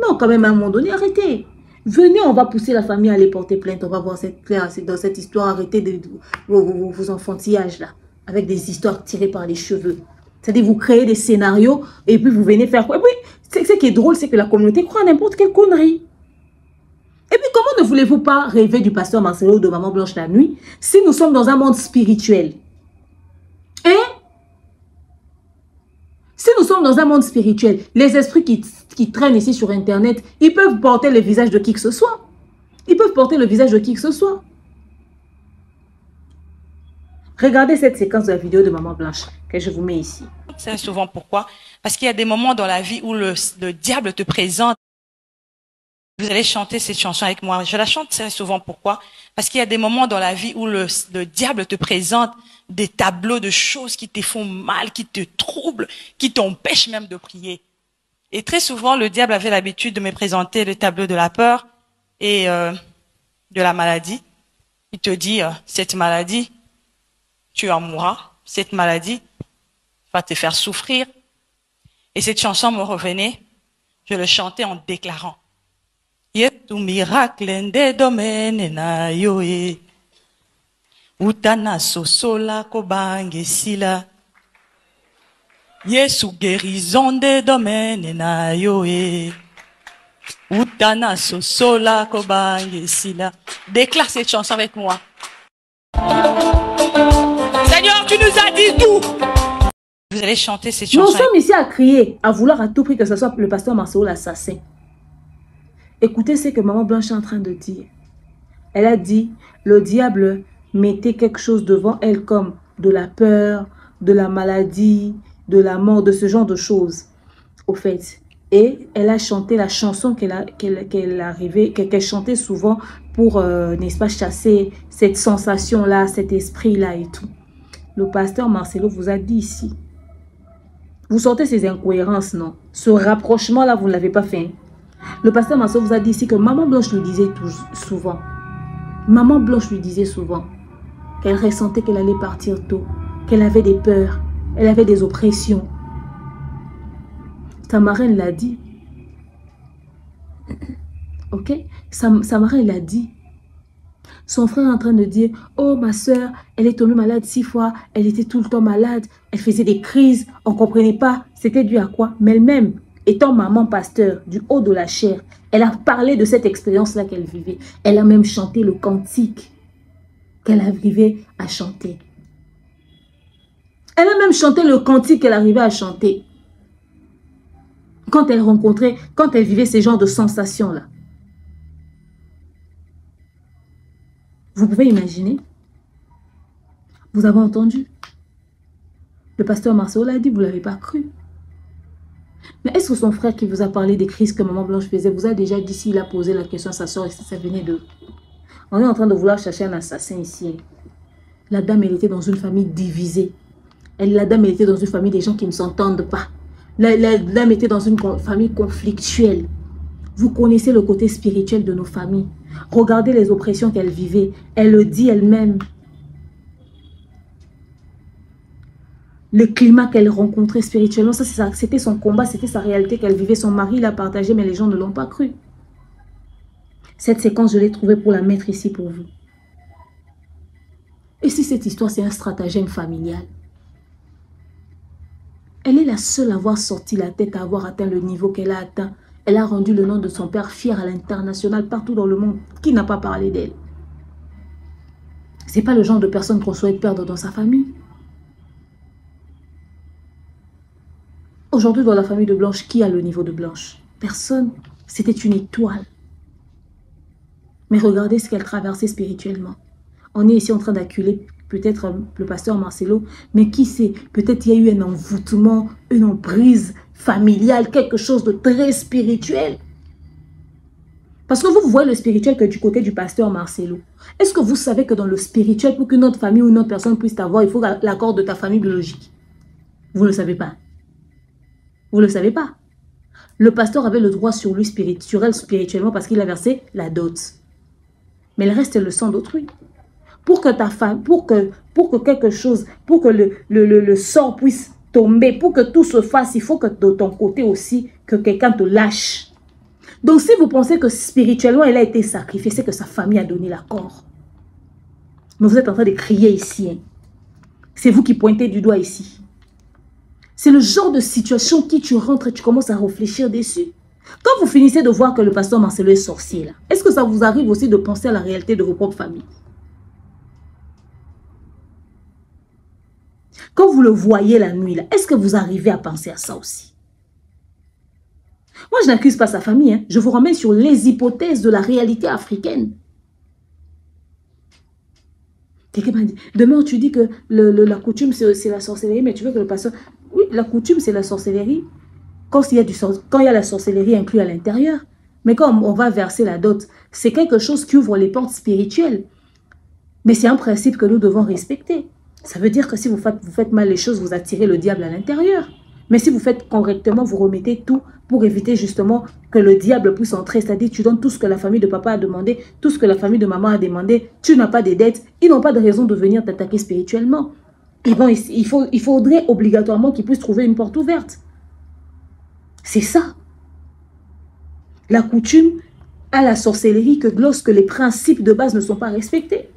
Non, quand même, à un moment donné, arrêtez. Venez, on va pousser la famille à aller porter plainte. On va voir dans cette histoire, arrêtez vos enfantillages là. Avec des histoires tirées par les cheveux. C'est-à-dire, vous créez des scénarios et puis vous venez faire quoi? Et puis, ce qui est drôle, c'est que la communauté croit à n'importe quelle connerie. Et puis, comment ne voulez-vous pas rêver du pasteur Marcelo ou de Maman Blanche la nuit si nous sommes dans un monde spirituel? Si nous sommes dans un monde spirituel, les esprits qui traînent ici sur Internet, ils peuvent porter le visage de qui que ce soit. Ils peuvent porter le visage de qui que ce soit. Regardez cette séquence de la vidéo de Maman Blanche que je vous mets ici. C'est souvent pourquoi? Parce qu'il y a des moments dans la vie où le diable te présente. Vous allez chanter cette chanson avec moi. Je la chante très souvent pourquoi? Parce qu'il y a des moments dans la vie où le diable te présente des tableaux de choses qui te font mal, qui te troublent, qui t'empêchent même de prier. Et très souvent, le diable avait l'habitude de me présenter le tableau de la peur et de la maladie. Il te dit, cette maladie, tu en mourras. Cette maladie va te faire souffrir. Et cette chanson me revenait. Je le chantais en déclarant. Yetu miracle nde domaine na yoe. Utana sosola kobange sila. Yesu guérison nde domaine na yoe. Utana sosola kobange sila. Déclare cette chanson avec moi. Seigneur, tu nous as dit tout. Vous allez chanter cette chanson. Nous sommes ici à crier, à vouloir à tout prix que ce soit le pasteur Marcelo l'assassin. Écoutez ce que Maman Blanche est en train de dire. Elle a dit, le diable mettait quelque chose devant elle comme de la peur, de la maladie, de la mort, de ce genre de choses. Au fait. Et elle a chanté la chanson qu'elle chantait souvent pour, n'est-ce pas, chasser cette sensation-là, cet esprit-là et tout. Le pasteur Marcelo vous a dit ici. Vous sortez ces incohérences, non? Ce rapprochement-là, vous ne l'avez pas fait. Le pasteur Marcelo vous a dit ici que Maman Blanche lui disait souvent. Maman Blanche lui disait souvent qu'elle ressentait qu'elle allait partir tôt, qu'elle avait des peurs, elle avait des oppressions. Sa marraine l'a dit. Ok? Sa marraine l'a dit. Son frère est en train de dire, oh ma soeur, elle est tombée malade 6 fois, elle était tout le temps malade, elle faisait des crises, on ne comprenait pas, c'était dû à quoi? Mais elle-même, étant maman pasteur du haut de la chair, elle a parlé de cette expérience-là qu'elle vivait. Elle a même chanté le cantique qu'elle arrivait à chanter. Elle a même chanté le cantique qu'elle arrivait à chanter. Quand elle vivait ces genres de sensations-là. Vous pouvez imaginer? Vous avez entendu? Le pasteur Marcelo l'a dit, vous ne l'avez pas cru. Mais est-ce que son frère qui vous a parlé des crises que Maman Blanche faisait, vous a déjà dit s'il a posé la question à sa soeur et si ça venait d'eux? On est en train de vouloir chercher un assassin ici. La dame, elle était dans une famille divisée. La dame, elle était dans une famille des gens qui ne s'entendent pas. La dame était dans une famille conflictuelle. Vous connaissez le côté spirituel de nos familles. Regardez les oppressions qu'elle vivait. Elle le dit elle-même. Le climat qu'elle rencontrait spirituellement, ça c'était son combat, c'était sa réalité qu'elle vivait. Son mari l'a partagé, mais les gens ne l'ont pas cru. Cette séquence, je l'ai trouvée pour la mettre ici pour vous. Et si cette histoire, c'est un stratagème familial? Elle est la seule à avoir sorti la tête, à avoir atteint le niveau qu'elle a atteint. Elle a rendu le nom de son père fier à l'international, partout dans le monde. Qui n'a pas parlé d'elle? Ce n'est pas le genre de personne qu'on souhaite perdre dans sa famille. Aujourd'hui, dans la famille de Blanche, qui a le niveau de Blanche? Personne. C'était une étoile. Mais regardez ce qu'elle traversait spirituellement. On est ici en train d'acculer peut-être le pasteur Marcelo, mais qui sait? Peut-être il y a eu un envoûtement, une emprise familiale, quelque chose de très spirituel. Parce que vous voyez le spirituel que du côté du pasteur Marcelo. Est-ce que vous savez que dans le spirituel, pour qu'une autre famille ou une autre personne puisse t'avoir, il faut l'accord de ta famille biologique? Vous ne le savez pas. Vous ne le savez pas. Le pasteur avait le droit sur lui, sur elle spirituellement, parce qu'il a versé la dot. Mais le reste, c'est le sang d'autrui. Pour que ta femme, pour que quelque chose, pour que le sort puisse tomber, pour que tout se fasse, il faut que de ton côté aussi, que quelqu'un te lâche. Donc si vous pensez que spirituellement, elle a été sacrifiée, c'est que sa famille a donné l'accord. Mais vous êtes en train de crier ici. Hein. C'est vous qui pointez du doigt ici. C'est le genre de situation qui tu rentres et tu commences à réfléchir dessus. Quand vous finissez de voir que le pasteur Marcelo est sorcier, est-ce que ça vous arrive aussi de penser à la réalité de vos propres familles? Quand vous le voyez la nuit, est-ce que vous arrivez à penser à ça aussi? Moi, je n'accuse pas sa famille. Hein. Je vous ramène sur les hypothèses de la réalité africaine. Quelqu'un m'a dit, demain tu dis que la coutume c'est la sorcellerie, mais tu veux que le pasteur... Oui, la coutume c'est la sorcellerie. Quand il y a la sorcellerie inclue à l'intérieur. Mais quand on va verser la dot, c'est quelque chose qui ouvre les portes spirituelles. Mais c'est un principe que nous devons respecter. Ça veut dire que si vous faites mal les choses, vous attirez le diable à l'intérieur. Mais si vous faites correctement, vous remettez tout pour éviter justement que le diable puisse entrer. C'est-à-dire, tu donnes tout ce que la famille de papa a demandé, tout ce que la famille de maman a demandé. Tu n'as pas de dettes. Ils n'ont pas de raison de venir t'attaquer spirituellement. Il faudrait obligatoirement qu'ils puissent trouver une porte ouverte. C'est ça. La coutume à la sorcellerie que lorsque les principes de base ne sont pas respectés.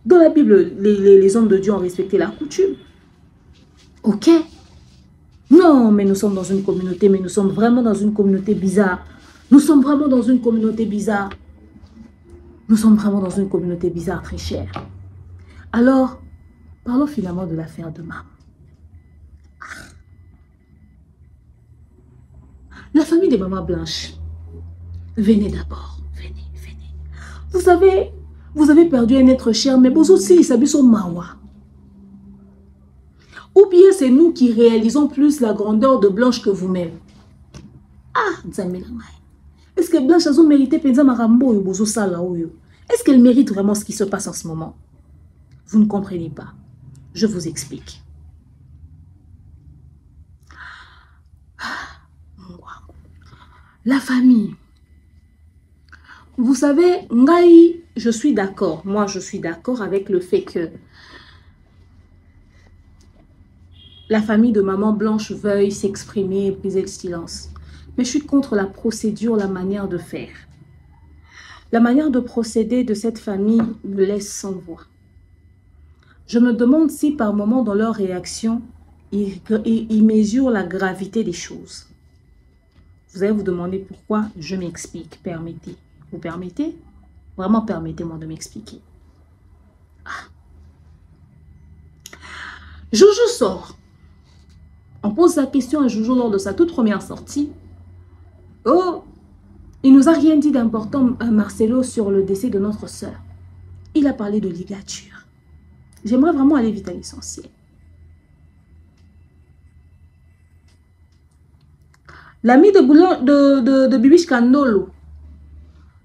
Dans la Bible, les hommes de Dieu ont respecté la coutume. Ok. Non, mais nous sommes dans une communauté, mais nous sommes vraiment dans une communauté bizarre. Nous sommes vraiment dans une communauté bizarre. Nous sommes vraiment dans une communauté bizarre, très chère. Alors, parlons finalement de l'affaire de maman. La famille des mamans blanches. Venez d'abord. Venez, venez. Vous avez perdu un être cher, mais vous aussi, ça sont mawa. Ou bien c'est nous qui réalisons plus la grandeur de Blanche que vous-même. Ah, est-ce que Blanche a mérité Penza Marambo ou Bozo Salaoyo? Est-ce qu'elle mérite vraiment ce qui se passe en ce moment? Vous ne comprenez pas. Je vous explique. La famille. Vous savez, Ngai, je suis d'accord. Moi, je suis d'accord avec le fait que la famille de maman Blanche veuille s'exprimer et briser le silence. Mais je suis contre la procédure, la manière de faire. La manière de procéder de cette famille me laisse sans voix. Je me demande si par moment dans leur réaction, ils mesurent la gravité des choses. Vous allez vous demander pourquoi. Je m'explique. Permettez. Vous permettez? Vraiment, permettez-moi de m'expliquer. Ah. Jojo sort. On pose la question à Jojo lors de sa toute première sortie. Oh, il nous a rien dit d'important à Marcelo sur le décès de notre sœur. Il a parlé de ligature. J'aimerais vraiment aller vite à l'essentiel. L'ami de Bibiche Kandolo,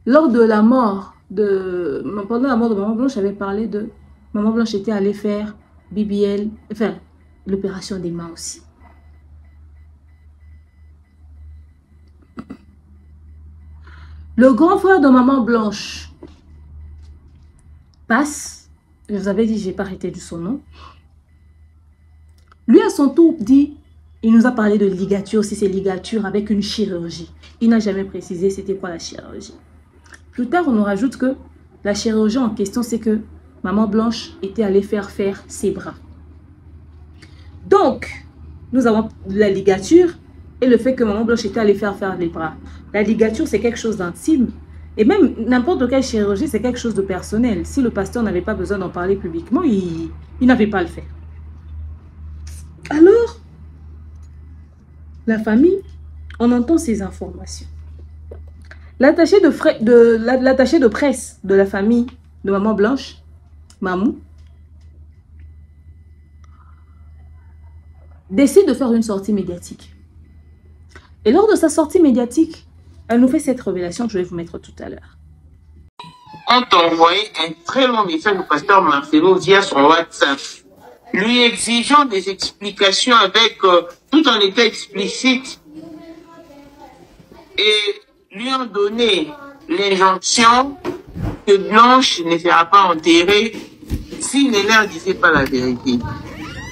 lors de la mort pendant la mort de Maman Blanche, avait parlé de Maman Blanche était allée faire BBL, enfin l'opération des mains aussi. Le grand frère de Maman Blanche passe, je vous avais dit, je n'ai pas arrêté du son nom. Lui à son tour dit, il nous a parlé de ligature, si c'est ligature avec une chirurgie. Il n'a jamais précisé c'était quoi la chirurgie. Plus tard, on nous rajoute que la chirurgie en question, c'est que Maman Blanche était allée faire ses bras. Donc, nous avons la ligature et le fait que Maman Blanche était allée faire les bras. La ligature, c'est quelque chose d'intime. Et même n'importe quelle chirurgie, c'est quelque chose de personnel. Si le pasteur n'avait pas besoin d'en parler publiquement, il n'avait pas à le faire. Alors, la famille, on entend ces informations. L'attaché de presse de la famille de Maman Blanche, Mamou, décide de faire une sortie médiatique. Et lors de sa sortie médiatique, elle nous fait cette révélation que je vais vous mettre tout à l'heure. On t'a envoyé un très long message au pasteur Marcelo via son WhatsApp, lui exigeant des explications avec tout en état explicite et lui ont donné l'injonction que Blanche ne sera pas enterrée s'il ne leur disait pas la vérité.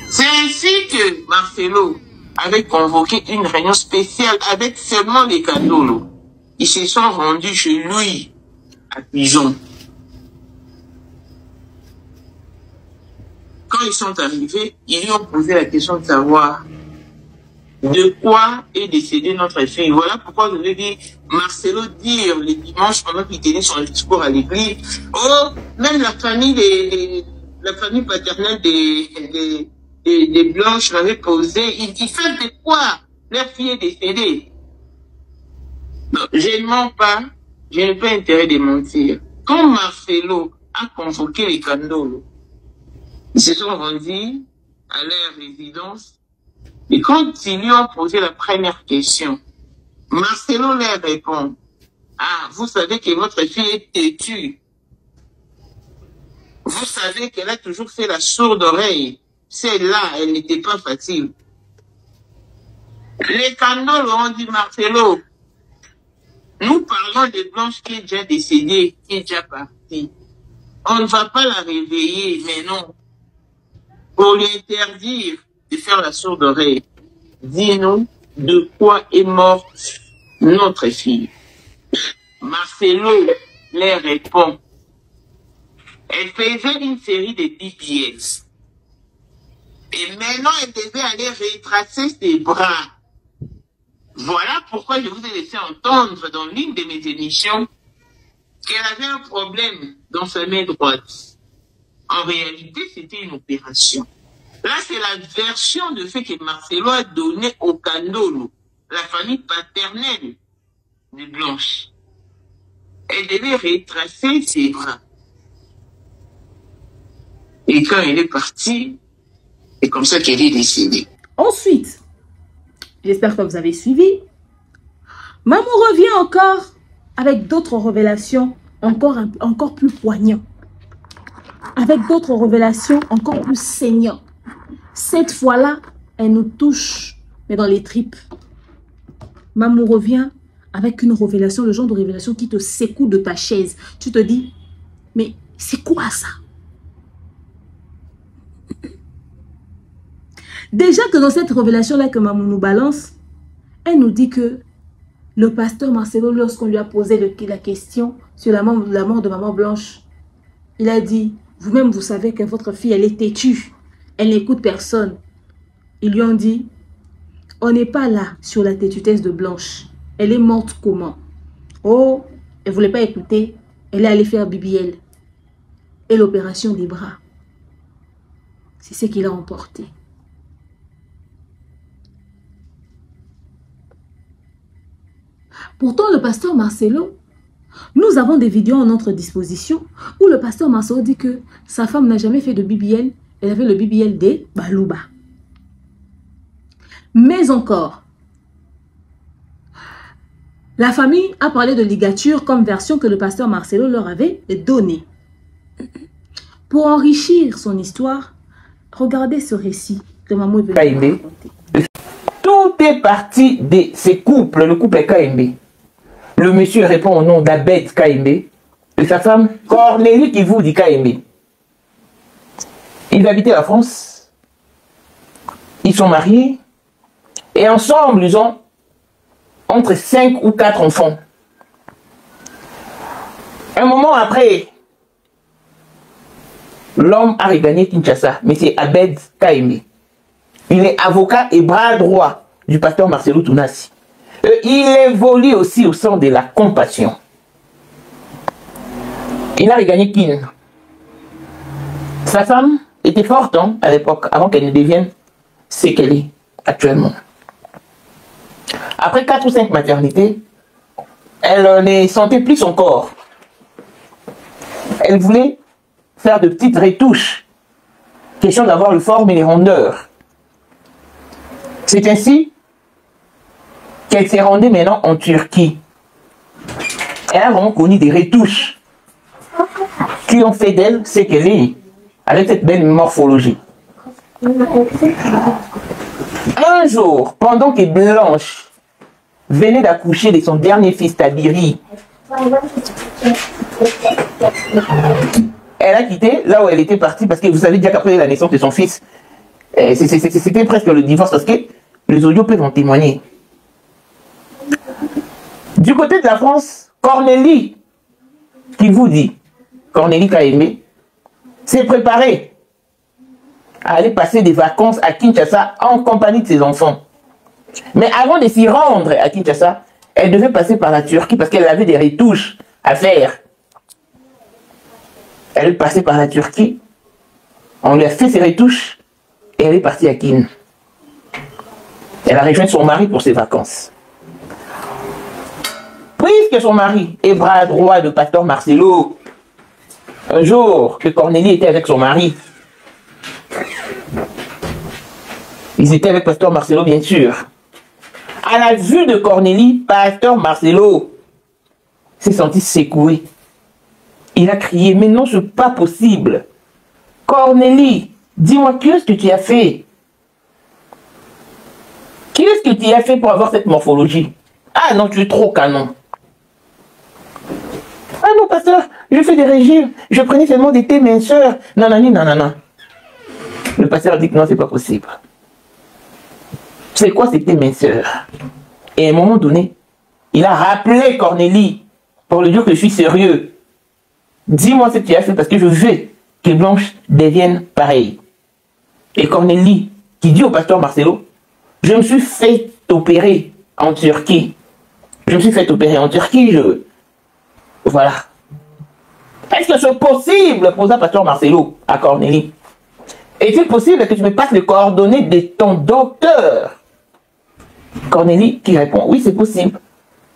C'est ainsi que Marcelo avait convoqué une réunion spéciale avec seulement les Kandolos. Ils se sont rendus chez lui à Pigeon. Quand ils sont arrivés, ils lui ont posé la question de savoir de quoi est décédée notre fille. Voilà pourquoi je vais dire Marcelo dire le dimanche pendant qu'il tenait son discours à l'église. Oh, même la famille paternelle des Blanches l'avait posé. Il dit ça de quoi leur fille est décédée. Non, je ne mens pas, je n'ai pas intérêt de mentir. Quand Marcelo a convoqué les Kandolos, ils se sont rendus à leur résidence. Et quand ils lui ont posé la première question, Marcelo leur répond, « Ah, vous savez que votre fille est têtue. Vous savez qu'elle a toujours fait la sourde oreille. Celle-là, elle n'était pas facile. Les canaux leur ont dit, Marcelo, nous parlons de Blanche qui est déjà décédée, qui est déjà partie. On ne va pas la réveiller, mais non. Pour lui interdire de faire la sourde oreille, dis-nous de quoi est morte notre fille. Marcelo leur répond. Elle faisait une série de BBS. Et maintenant, elle devait aller retracer ses bras. Voilà pourquoi je vous ai laissé entendre dans l'une de mes émissions qu'elle avait un problème dans sa main droite. En réalité, c'était une opération. Là, c'est la version de fait que Marcelo a donné au Kandolo, la famille paternelle de Blanche. Elle devait retracer ses bras. Et quand elle est partie, c'est comme ça qu'elle est décédée. Ensuite, j'espère que vous avez suivi. Maman revient encore avec d'autres révélations encore plus poignantes. Avec d'autres révélations encore plus saignantes. Cette fois-là, elle nous touche, mais dans les tripes. Maman revient avec une révélation, le genre de révélation qui te secoue de ta chaise. Tu te dis, mais c'est quoi ça? Déjà que dans cette révélation-là que maman nous balance, elle nous dit que le pasteur Marcelo, lorsqu'on lui a posé la question sur la mort de maman Blanche, il a dit, vous-même vous savez que votre fille, elle est têtue, elle n'écoute personne. Ils lui ont dit, on n'est pas là sur la têtutesse de Blanche. Elle est morte comment? Oh, elle ne voulait pas écouter, elle est allée faire BBL. Et l'opération des bras, c'est ce qu'il a emporté. Pourtant, le pasteur Marcelo, nous avons des vidéos en notre disposition où le pasteur Marcelo dit que sa femme n'a jamais fait de BBL, elle avait le BBL des Balouba. Mais encore, la famille a parlé de ligature comme version que le pasteur Marcelo leur avait donnée. Pour enrichir son histoire, regardez ce récit que maman est venue raconter. Tout est parti de ces couples, le couple KMB. Le monsieur répond au nom d'Abed KMB et sa femme Cornélie qui vous dit KMB. Ils habitaient la France, ils sont mariés et ensemble ils ont entre 5 ou 4 enfants. Un moment après, l'homme a regagné Kinshasa, mais c'est Abed KMB. Il est avocat et bras droit du pasteur Marcelo Tounassi. Il évolue aussi au sein de la compassion. Il a regagné Kin. Sa femme était forte à l'époque, avant qu'elle ne devienne ce qu'elle est actuellement. Après 4 ou 5 maternités, elle ne sentait plus son corps. Elle voulait faire de petites retouches. Question d'avoir le forme et les rondeurs. C'est ainsi qu'elle s'est rendue maintenant en Turquie. Elle a vraiment connu des retouches qui ont fait d'elle ce qu'elle est, avec cette belle morphologie. Un jour, pendant que Blanche venait d'accoucher de son dernier fils Tabiri, elle a quitté là où elle était partie, parce que vous savez déjà qu'après la naissance de son fils, c'était presque le divorce, parce que les audios peuvent en témoigner. Du côté de la France, Cornélie, qui vous dit, Cornélie KMB, s'est préparée à aller passer des vacances à Kinshasa en compagnie de ses enfants. Mais avant de s'y rendre à Kinshasa, elle devait passer par la Turquie parce qu'elle avait des retouches à faire. Elle est passée par la Turquie, on lui a fait ses retouches et elle est partie à Kin. Elle a rejoint son mari pour ses vacances. Puisque son mari est bras droit de pasteur Marcelo, un jour que Cornélie était avec son mari, ils étaient avec pasteur Marcelo bien sûr. À la vue de Cornélie, pasteur Marcelo s'est senti secoué. Il a crié, mais non, ce n'est pas possible. Cornélie, dis-moi, qu'est-ce que tu as fait? Qu'est-ce Qu'est-ce que tu as fait pour avoir cette morphologie? Ah non, tu es trop canon. Ah non, pasteur, je fais des régimes, je prenais seulement des thés minceurs. Non, non, non, non, non. Le pasteur dit que non, c'est pas possible. C'est quoi ces thés minceurs? Et à un moment donné, il a rappelé Cornélie pour lui dire que je suis sérieux. Dis-moi ce que tu as fait parce que je veux que Blanche devienne pareille. Et Cornélie, qui dit au pasteur Marcelo, je me suis fait opérer en Turquie. Je me suis fait opérer en Turquie, Voilà. Est-ce que c'est possible, posa pasteur Marcelo à Cornélie? Est-il possible que tu me passes les coordonnées de ton docteur? Cornélie qui répond, oui, c'est possible.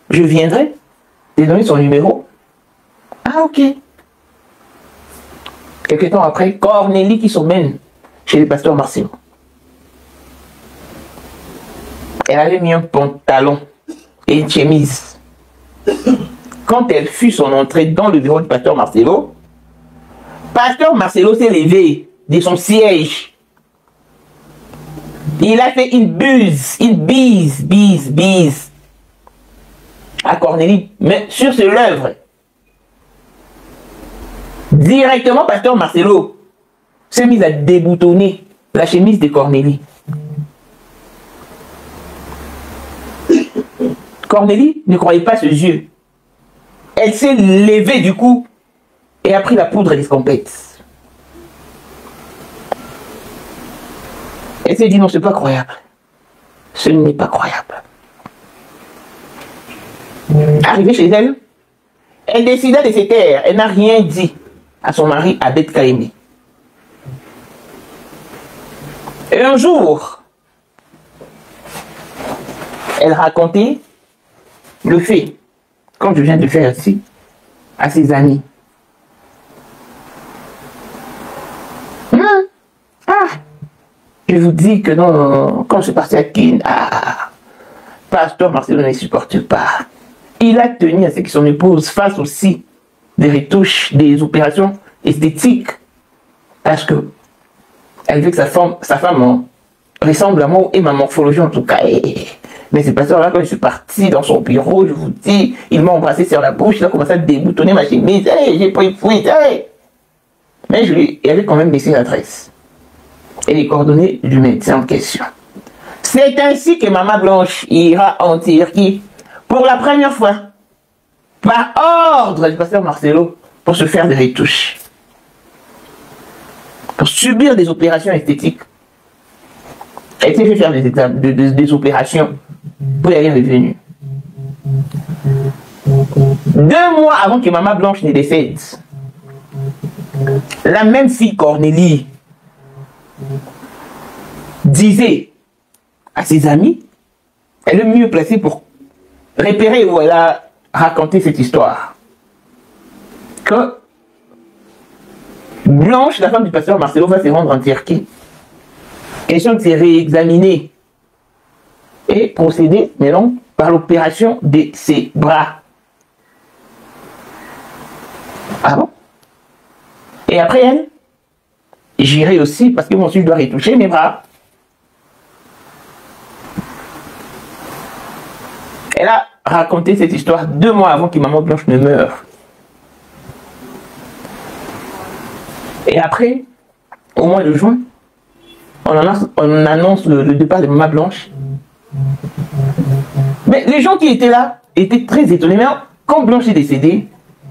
Je viendrai. J'ai donné son numéro. Ah, ok. Quelques temps après, Cornélie qui s'emmène chez le pasteur Marcelo. Elle avait mis un pantalon et une chemise. Quand elle fut son entrée dans le bureau du pasteur Marcelo s'est levé de son siège. Il a fait une bise à Cornélie, mais sur ce lèvre. Directement, pasteur Marcelo s'est mis à déboutonner la chemise de Cornélie. Cornélie ne croyait pas ses yeux. Elle s'est levée du coup et a pris la poudre d'escampette. Elle s'est dit non, c'est pas croyable. Ce n'est pas croyable. Arrivée chez elle, elle décida de se taire. Elle n'a rien dit à son mari Abed Kaïmé. Et un jour, elle racontait le fait, comme je viens de le faire ici, à ses amis. Je vous dis que non, quand je suis parti à Kin, pasteur Marcelo ne supporte pas. Il a tenu à ce que son épouse fasse aussi des retouches, des opérations esthétiques, parce que elle veut que sa femme ressemble à moi et ma morphologie en tout cas. Mais c'est pas ça, là, quand je suis parti dans son bureau, je vous dis, il m'a embrassé sur la bouche, il a commencé à déboutonner ma chemise, j'ai pris une fuite, mais je lui avais quand même laissé l'adresse et les coordonnées du médecin en question. C'est ainsi que Maman Blanche ira en Turquie pour la première fois, par ordre du pasteur Marcelo, pour se faire des retouches, pour subir des opérations esthétiques. Elle s'est fait faire des opérations pour y aller revenue. 2 mois avant que Maman Blanche ne décède, la même fille Cornélie disait à ses amis, elle est mieux placée pour repérer où elle a raconté cette histoire, que Blanche, la femme du pasteur Marcelo, va se rendre en Turquie. Question de se réexaminer et procéder maintenant par l'opération de ses bras. Ah bon? Et après elle, j'irai aussi parce que moi aussi je dois retoucher mes bras. Elle a raconté cette histoire 2 mois avant que Maman Blanche ne meure. Et après, au mois de juin, on annonce le départ de Maman Blanche. Mais les gens qui étaient là étaient très étonnés. Mais quand Blanche est décédée,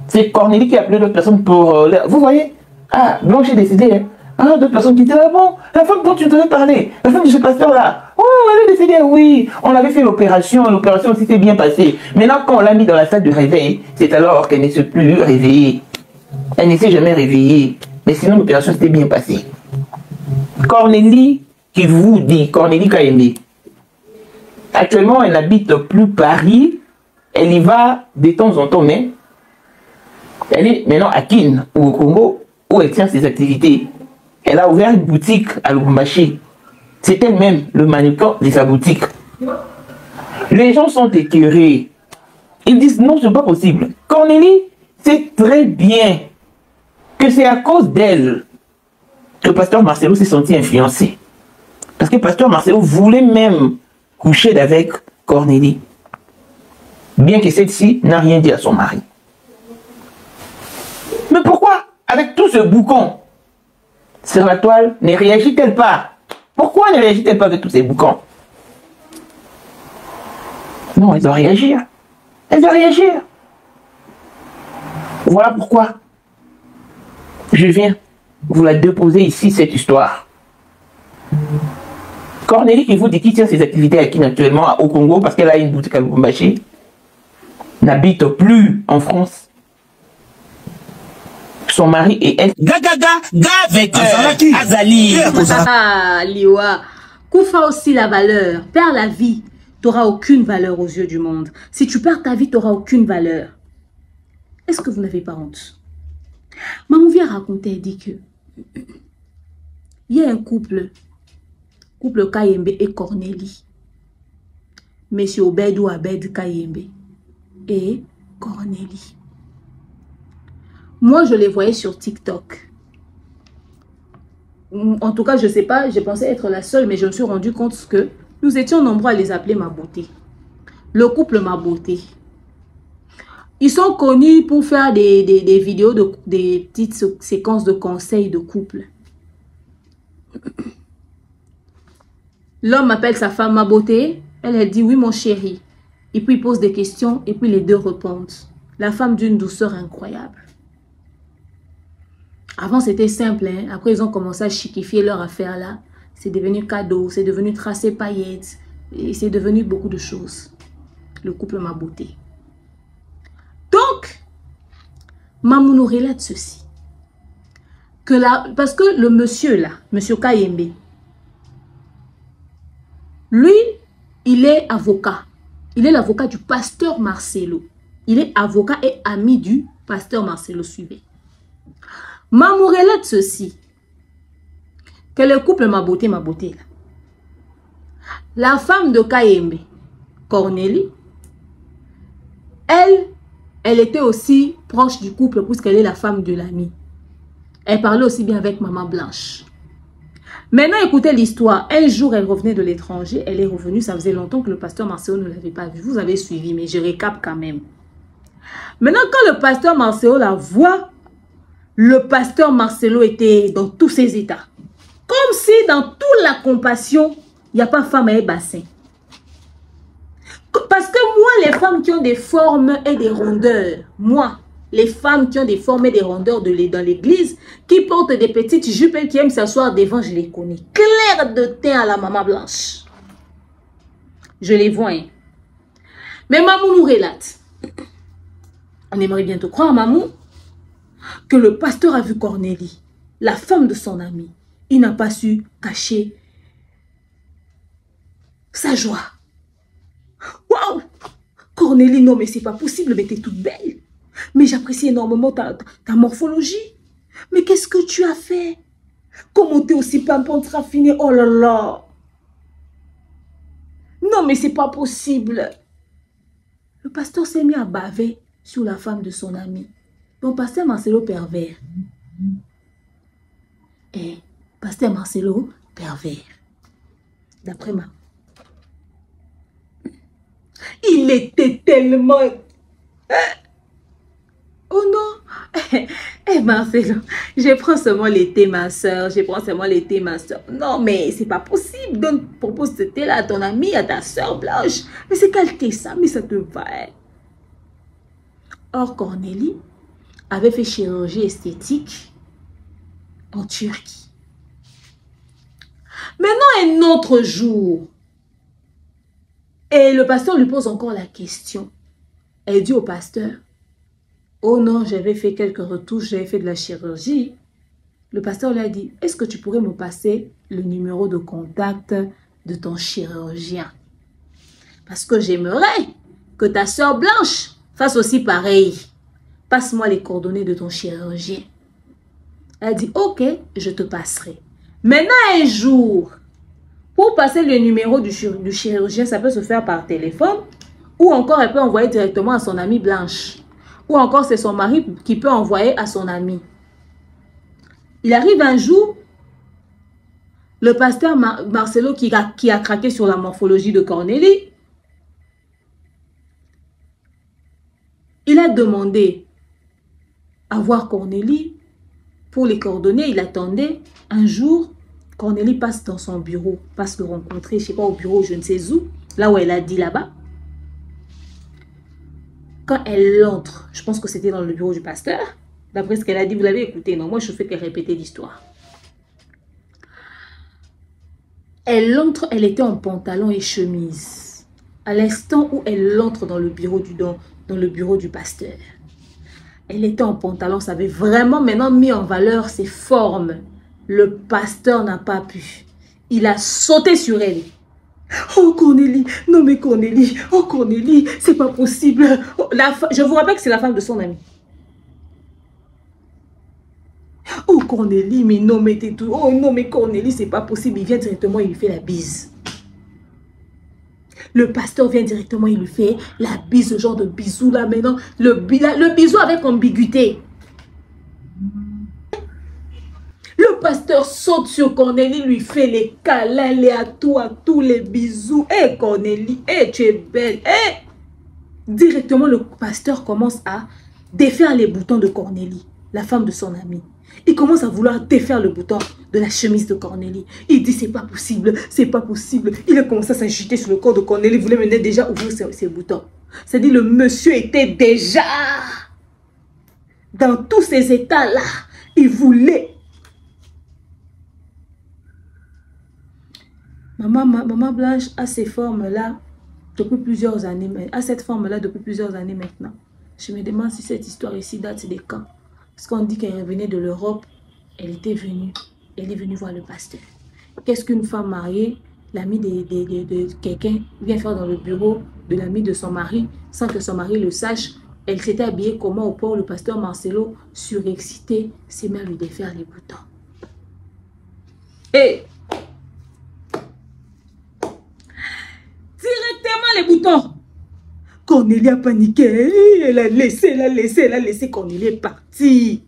c'est Cornélie qui a appelé d'autres personnes pour... Vous voyez? Ah, Blanche est décédée. Hein? Ah, d'autres personnes qui étaient là. Bon, la femme dont tu devais parler, la femme de ce pasteur-là. Oh, elle est décédée, oui. On avait fait l'opération aussi s'est bien passée. Maintenant, quand on l'a mis dans la salle de réveil, c'est alors qu'elle ne s'est plus réveillée. Elle ne s'est jamais réveillée. Mais sinon, l'opération s'était bien passée. Cornélie, qui vous dit, Cornélie Kaïmé. Actuellement, elle n'habite plus Paris. Elle y va de temps en temps, mais elle est maintenant à Kin, ou au Congo, où elle tient ses activités. Elle a ouvert une boutique à Lubumbashi. C'est elle-même le mannequin de sa boutique. Les gens sont écœurés. Ils disent non, c'est pas possible. Cornélie sait très bien que c'est à cause d'elle que le pasteur Marcelo s'est senti influencé. Parce que le pasteur Marcelo voulait même couché avec Cornélie. Bien que celle-ci n'a rien dit à son mari. Mais pourquoi, avec tout ce boucan sur la toile, ne réagit-elle pas? Pourquoi ne réagit-elle pas avec tous ces boucans? Non, elle doit réagir. Elle doit réagir. Voilà pourquoi je viens vous la déposer ici, cette histoire. Cornélie qui vous dit qu'il tient ses activités à Kin actuellement au Congo parce qu'elle a une boutique à Lubumbashi, n'habite plus en France. Son mari et elle. Avec Azali. Ah, Liwa. Koufa aussi la valeur. Perds la vie. Tu n'auras aucune valeur aux yeux du monde. Si tu perds ta vie, tu n'auras aucune valeur. Est-ce que vous n'avez pas honte? Maman vient raconter, elle dit que il y a un couple Kayembe et Cornélie. Monsieur Obedou Abed Kayembe et Cornélie. Moi, je les voyais sur TikTok. En tout cas, je ne sais pas, j'ai pensé être la seule, mais je me suis rendu compte que nous étions nombreux à les appeler Ma Beauté. Le couple Ma Beauté. Ils sont connus pour faire des vidéos, des petites séquences de conseils de couple. L'homme appelle sa femme Ma Beauté. Elle dit oui mon chéri. Et puis il pose des questions et puis les deux répondent. La femme d'une douceur incroyable. Avant c'était simple. Hein? Après ils ont commencé à chiquifier leur affaire là. C'est devenu cadeau, c'est devenu tracé paillettes. Et c'est devenu beaucoup de choses. Le couple Ma Beauté. Donc, Maman nous relate ceci. Parce que le monsieur là, monsieur Kayembe, lui, il est avocat. Il est l'avocat du pasteur Marcelo. Il est avocat et ami du pasteur Marcelo. Suivez. Maman relate ceci. Que le couple Ma Beauté là. La femme de Kayembe, Cornélie, elle était aussi proche du couple puisqu'elle est la femme de l'ami. Elle parlait aussi bien avec Maman Blanche. Maintenant, écoutez l'histoire. Un jour, elle revenait de l'étranger. Elle est revenue. Ça faisait longtemps que le pasteur Marcelo ne l'avait pas vue. Vous avez suivi, mais je récap quand même. Maintenant, quand le pasteur Marcelo la voit, le pasteur Marcelo était dans tous ses états. Comme si dans toute la compassion, il n'y a pas femme à un bassin. Parce que moi, les femmes qui ont des formes et des rondeurs, moi, les femmes qui ont des formes et des rondeurs dans l'église, qui portent des petites jupes et qui aiment s'asseoir devant, je les connais. Clair de teint à la Maman Blanche. Je les vois. Hein. Mais Maman nous relate. On aimerait bientôt croire, Maman, que le pasteur a vu Cornélie, la femme de son ami. Il n'a pas su cacher sa joie. Waouh! Cornélie, non, mais c'est pas possible, mais t'es toute belle. Mais j'apprécie énormément ta morphologie. Mais qu'est-ce que tu as fait? Comment t'es aussi pimpante, raffinée? Oh là là! Non, mais c'est pas possible. Le pasteur s'est mis à baver sur la femme de son ami. Donc, pasteur Marcelo pervers. Et pasteur Marcelo pervers. D'après moi. Il était tellement... Oh non! Eh Marcelo, je prends seulement l'été ma soeur, Non mais c'est pas possible, propose ce thé là à ton ami, à ta soeur Blanche. Mais c'est quel thé ça? Mais ça te va. Hein? Or Cornélie avait fait chirurgie esthétique en Turquie. Maintenant un autre jour, et le pasteur lui pose encore la question. Elle dit au pasteur, oh non, j'avais fait quelques retouches, j'avais fait de la chirurgie. Le pasteur lui a dit, est-ce que tu pourrais me passer le numéro de contact de ton chirurgien? Parce que j'aimerais que ta soeur Blanche fasse aussi pareil. Passe-moi les coordonnées de ton chirurgien. Elle a dit, ok, je te passerai. Maintenant, un jour, pour passer le numéro du chirurgien, ça peut se faire par téléphone ou encore elle peut envoyer directement à son amie Blanche. Ou encore c'est son mari qui peut envoyer à son ami. Il arrive un jour, le pasteur Marcelo qui a craqué sur la morphologie de Cornélie, il a demandé à voir Cornélie pour les coordonnées. Il attendait un jour, Cornélie passe dans son bureau, passe le rencontrer, je ne sais pas, au bureau, je ne sais où, là où elle a dit là-bas. Quand elle entre, je pense que c'était dans le bureau du pasteur, d'après ce qu'elle a dit, vous l'avez écouté, non, moi je fais que répéter l'histoire. Elle entre, elle était en pantalon et chemise. À l'instant où elle entre dans le bureau du pasteur, elle était en pantalon, ça avait vraiment maintenant mis en valeur ses formes. Le pasteur n'a pas pu. Il a sauté sur elle. Oh Cornélie, non mais Cornélie, oh Cornélie, c'est pas possible. Oh, je vous rappelle que c'est la femme de son ami. Oh Cornélie, mais non mais t'es tout. Oh non mais Cornélie, c'est pas possible. Il vient directement, il lui fait la bise. Le pasteur vient directement, il lui fait la bise, ce genre de bisou là maintenant. Le bisou avec ambiguïté. Le pasteur saute sur Cornélie, lui fait les câlins, les atouts, tous les bisous. Hé Cornélie, hé tu es belle. Hé. Directement, le pasteur commence à défaire les boutons de Cornélie, la femme de son ami. Il commence à vouloir défaire le bouton de la chemise de Cornélie. Il dit c'est pas possible, c'est pas possible. Il a commencé à s'agiter sur le corps de Cornélie. Il voulait mener déjà ouvrir ses boutons. C'est-à-dire le monsieur était déjà dans tous ces états-là. Il voulait. Maman Blanche a ces formes-là depuis plusieurs années. A cette forme-là depuis plusieurs années maintenant. Je me demande si cette histoire ici date des quand. Parce qu'on dit qu'elle revenait de l'Europe, elle était venue. Elle est venue voir le pasteur. Qu'est-ce qu'une femme mariée, l'amie de quelqu'un, vient faire dans le bureau de l'ami de son mari, sans que son mari le sache? Elle s'était habillée comment au port, le pasteur Marcelo, surexcité, s'est mis à lui défaire les boutons. Et directement les boutons. Cornélie a paniqué, elle a laissé, Cornélie est partie.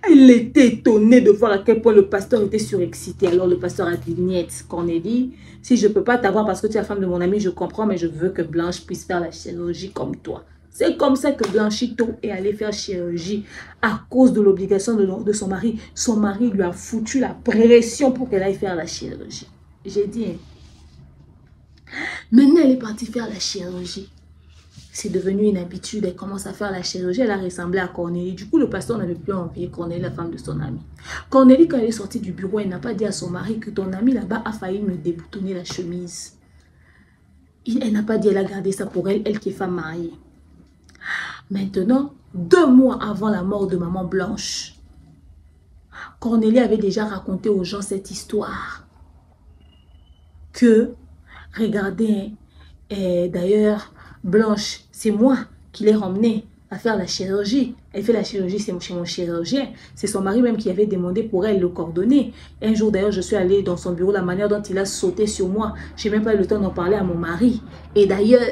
Elle était étonnée de voir à quel point le pasteur était surexcité. Alors le pasteur a dit, niet, Cornélie, si je ne peux pas t'avoir parce que tu es la femme de mon ami, je comprends, mais je veux que Blanche puisse faire la chirurgie comme toi. C'est comme ça que Blanchito est allé faire chirurgie à cause de l'obligation de son mari. Son mari lui a foutu la pression pour qu'elle aille faire la chirurgie. J'ai dit, maintenant elle est partie faire la chirurgie. C'est devenu une habitude, elle commence à faire la chirurgie, elle a ressemblé à Cornélie. Du coup, le pasteur n'avait plus envie Cornélie, la femme de son ami. Cornélie, quand elle est sortie du bureau, elle n'a pas dit à son mari que ton ami là-bas a failli me déboutonner la chemise. Elle n'a pas dit, elle a gardé ça pour elle, elle qui est femme mariée. Maintenant, 2 mois avant la mort de maman Blanche, Cornélie avait déjà raconté aux gens cette histoire. Que, regardez, d'ailleurs, Blanche, c'est moi qui l'ai ramenée à faire la chirurgie. Elle fait la chirurgie chez mon chirurgien. C'est son mari même qui avait demandé pour elle le coordonner. Un jour d'ailleurs, je suis allée dans son bureau, la manière dont il a sauté sur moi. Je n'ai même pas eu le temps d'en parler à mon mari. Et d'ailleurs,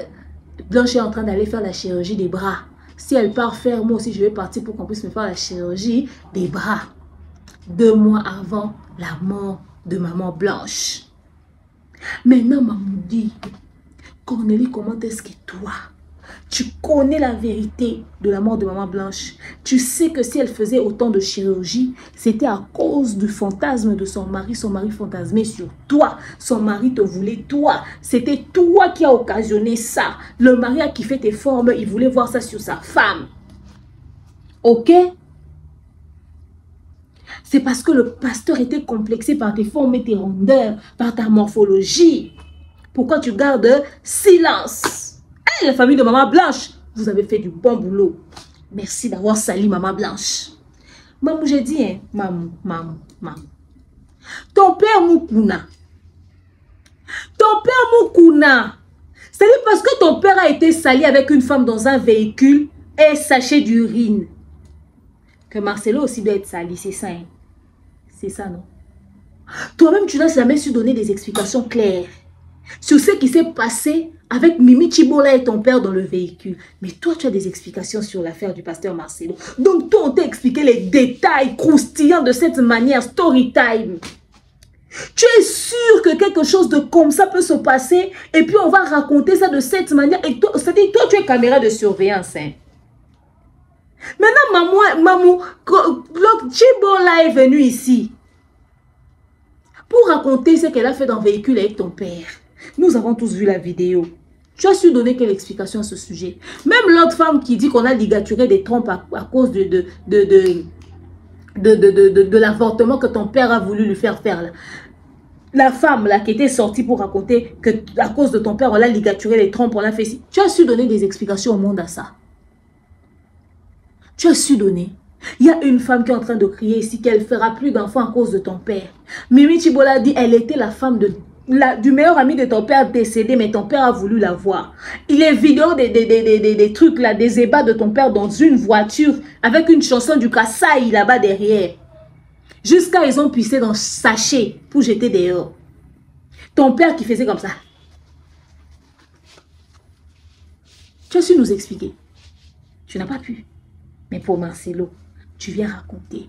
Blanche est en train d'aller faire la chirurgie des bras. Si elle part faire, moi aussi je vais partir pour qu'on puisse me faire la chirurgie des bras. 2 mois avant la mort de maman Blanche. Maintenant, maman dit, Cornélie, comment est-ce que toi, tu connais la vérité de la mort de maman Blanche? Tu sais que si elle faisait autant de chirurgie, c'était à cause du fantasme de son mari. Son mari fantasmait sur toi. Son mari te voulait toi. C'était toi qui as occasionné ça. Le mari a kiffé tes formes. Il voulait voir ça sur sa femme. Ok? C'est parce que le pasteur était complexé par tes formes et tes rondeurs, par ta morphologie. Pourquoi tu gardes silence? Hey, la famille de maman Blanche, vous avez fait du bon boulot. Merci d'avoir sali maman Blanche. Maman, j'ai dit, hein, maman. Ton père Moukouna. C'est-à-dire parce que ton père a été sali avec une femme dans un véhicule et sachet d'urine. Que Marcelo aussi doit être sali, c'est ça. Hein? C'est ça, non? Toi-même, tu n'as jamais su donner des explications claires sur ce qui s'est passé avec Mimi Chibola et ton père dans le véhicule. Mais toi, tu as des explications sur l'affaire du pasteur Marcelo. Donc, toi, on t'a expliqué les détails croustillants de cette manière, story time. Tu es sûr que quelque chose de comme ça peut se passer et puis on va raconter ça de cette manière. Et toi, c'est-à-dire, toi, tu es caméra de surveillance. Hein. Maintenant, maman, Chibola est venue ici pour raconter ce qu'elle a fait dans le véhicule avec ton père. Nous avons tous vu la vidéo. Tu as su donner quelle explication à ce sujet? Même l'autre femme qui dit qu'on a ligaturé des trompes à cause de l'avortement que ton père a voulu lui faire faire. Là. La femme là, qui était sortie pour raconter que à cause de ton père, on a ligaturé les trompes, on a fait ci. Tu as su donner des explications au monde à ça. Tu as su donner. Il y a une femme qui est en train de crier ici qu'elle ne fera plus d'enfants à cause de ton père. Mimi Chibola dit elle était la femme du meilleur ami de ton père décédé, mais ton père a voulu la voir. Il est vidéo des trucs là, des ébats de ton père dans une voiture avec une chanson du Kassai là-bas derrière. Jusqu'à ils ont pissé dans le sachet pour jeter dehors. Ton père qui faisait comme ça. Tu as su nous expliquer. Tu n'as pas pu. Mais pour Marcelo, tu viens raconter.